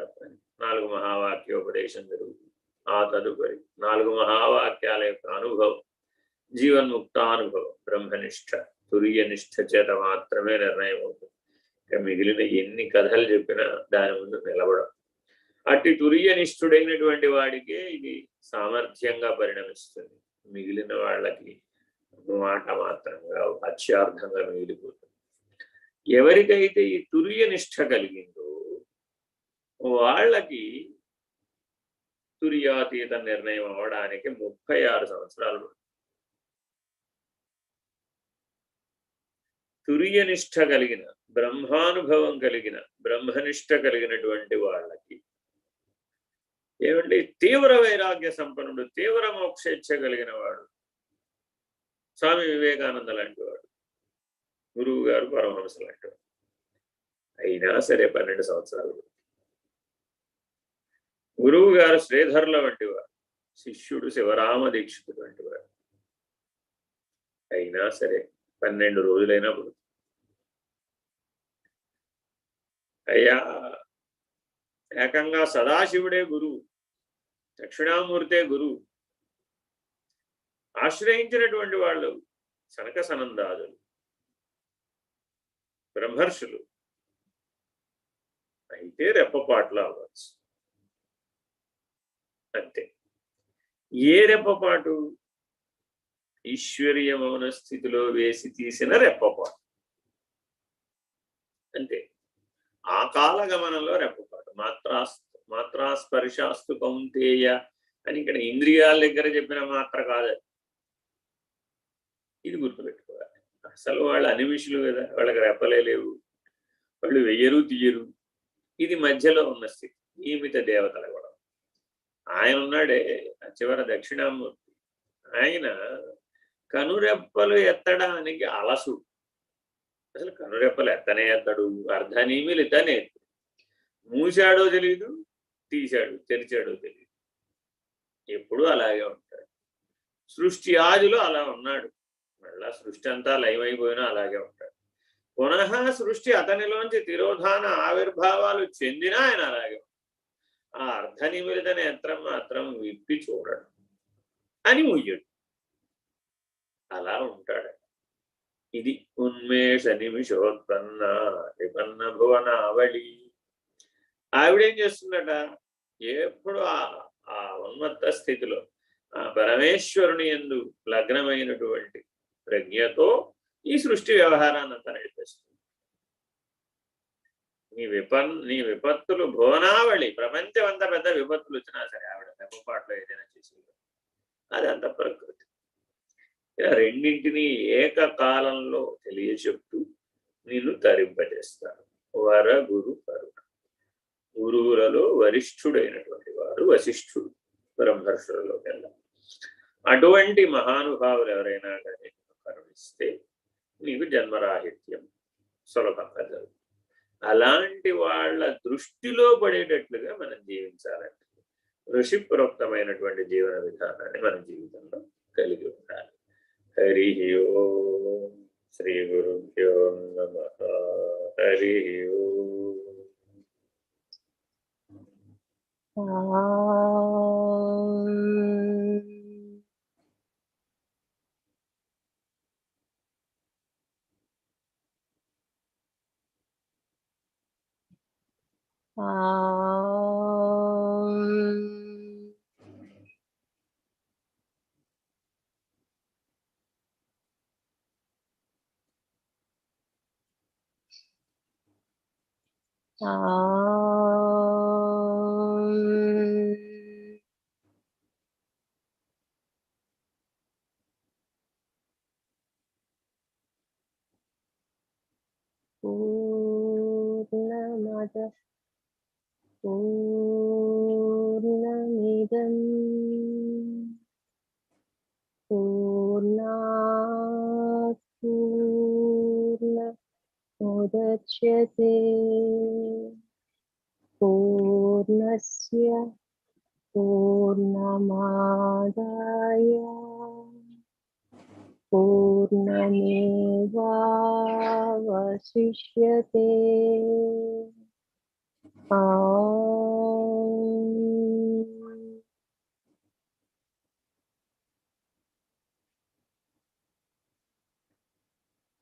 4 మహావాక్యోపదేశం జరుగుతుంది. ఆ తదుపరి 4 మహావాక్యాల యొక్క అనుభవం, జీవన్ముక్తానుభవం, బ్రహ్మనిష్ట, తుర్యనిష్ట చేత మాత్రమే నిర్ణయం అవుతుంది. ఇక మిగిలిన ఎన్ని కథలు చెప్పినా దాని ముందు నిలబడం. అట్టి తుర్యనిష్ఠుడైనటువంటి వాడికే ఇది సామర్థ్యంగా పరిణమిస్తుంది. మిగిలిన వాళ్ళకి మాట మాత్రంగా అత్యార్థంగా మిగిలిపోతుంది. ఎవరికైతే ఈ తుర్యనిష్ఠ కలిగిందో వాళ్ళకి తుర్యాతీత నిర్ణయం అవడానికి 36 సంవత్సరాలు పడుతుంది. తుర్యనిష్ఠ కలిగిన, బ్రహ్మానుభవం కలిగిన, బ్రహ్మనిష్ఠ కలిగినటువంటి వాళ్ళకి ఏమంటే తీవ్ర వైరాగ్య సంపన్నుడు, తీవ్ర మోక్షేచ్ఛ కలిగిన వాడు స్వామి వివేకానంద లాంటి వాడు, గురువు గారు పరమహంస లాంటి వాడు అయినా సరే 12 సంవత్సరాలు. గురువు గారు శ్రీధర్ల వంటి వాడు, శిష్యుడు శివరామ దీక్షితుడు వంటి వాడు అయినా సరే 12 రోజులైనా పడుతుంది. అయ్యా ఏకంగా సదాశివుడే గురువు, దక్షిణామూర్తే గురువు. ఆశ్రయించినటువంటి వాళ్ళు సనక సనందాదులు, బ్రహ్మర్షులు అయితే రెప్పపాట్లు అవ్వచ్చు అంతే. ఏ రెప్పపాటు? ఈశ్వరీయ మౌన స్థితిలో వేసి తీసిన రెప్పపాటు అంతే. ఆ కాల గమనంలో రెప్పపాటు. మాత్రాస్పర్శాస్తు కౌంతేయ అని ఇక్కడ ఇంద్రియాల దగ్గర చెప్పిన మాత్ర కాదు. ఇది గుర్తుపెట్టుకోవాలి. అసలు వాళ్ళు అనిమిషులు కదా, వాళ్ళకి రెప్పలే లేవు, వాళ్ళు వెయ్యరు తీయరు. ఇది మధ్యలో ఉన్న స్థితి. నియమిత దేవతల కూడా ఆయన ఉన్నాడే చివర దక్షిణామూర్తి, ఆయన కనురెప్పలు ఎత్తడానికి అలసుడు. అసలు కనురెప్పలు ఎత్తనే ఎత్తడు, అర్ధనీమిలు ఎత్తనే ఎత్తడు. మూసాడో తెలియదు, తీశాడు తెరిచాడో తెలియదు, ఎప్పుడూ అలాగే ఉంటాడు. సృష్టి ఆదిలో అలా ఉన్నాడు, మళ్ళా సృష్టి అంతా లయమైపోయినా అలాగే ఉంటాడు. పునః సృష్టి అతనిలోంచి తిరోధాన ఆవిర్భావాలు చెందినా ఆయన అలాగే ఉంటాడు. ఆ అర్ధనిమిలిత నేత్రం మాత్రం విప్పి చూడడు అని ముయ్యడు, అలా ఉంటాడు. ఇది ఉన్మేష నిమిషోత్పన్న విపన్న భువనావళి. ఆవిడేం చేస్తుందట, ఎప్పుడు ఆ ఉన్మత్త స్థితిలో ఆ పరమేశ్వరుని యందు లగ్నమైనటువంటి ప్రజ్ఞతో ఈ సృష్టి వ్యవహారాన్నంతా నడిపిస్తుంది. నీ విపత్తులు భువనావళి, ప్రపంచం అంతా పెద్ద విపత్తులు వచ్చినా సరే ఆవిడ రెప్పపాట్లో ఏదైనా చేసేది, అదంతా ప్రకృతి. ఇలా రెండింటినీ ఏకకాలంలో తెలియచెప్తూ నిన్ను తరింపజేస్తాడు. వర గురు కరుణ. గురువులలో వరిష్ఠుడైనటువంటి వారు వశిష్ఠుడు, బ్రహ్మర్షులలో కల్లా. అటువంటి మహానుభావులు ఎవరైనా కానీ కరుణిస్తే నీకు జన్మరాహిత్యం సులభంగా జరుగుతుంది. అలాంటి వాళ్ళ దృష్టిలో పడేటట్లుగా మనం జీవించాలంటే ఋషి ప్రోక్తమైనటువంటి జీవన విధానాన్ని మన జీవితంలో కలిగి ఉండాలి. హరి ఓం. శ్రీ గురుభ్యో నమః. హరి పూర్ణమద పూర్ణమిదం పూర్ణాత్ పూర్ణముదచ్యతే పూర్ణస్య పూర్ణమాదాయ పూర్ణమేవావశిష్యతే.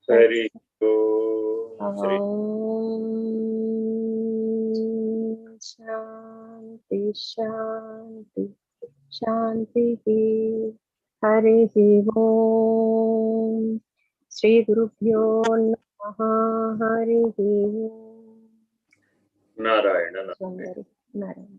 హరి శాంతి शांति शांति हरिः ओम श्री गुरुभ्यो नमः हरिः ओम నారాయణ सुंदर नारायण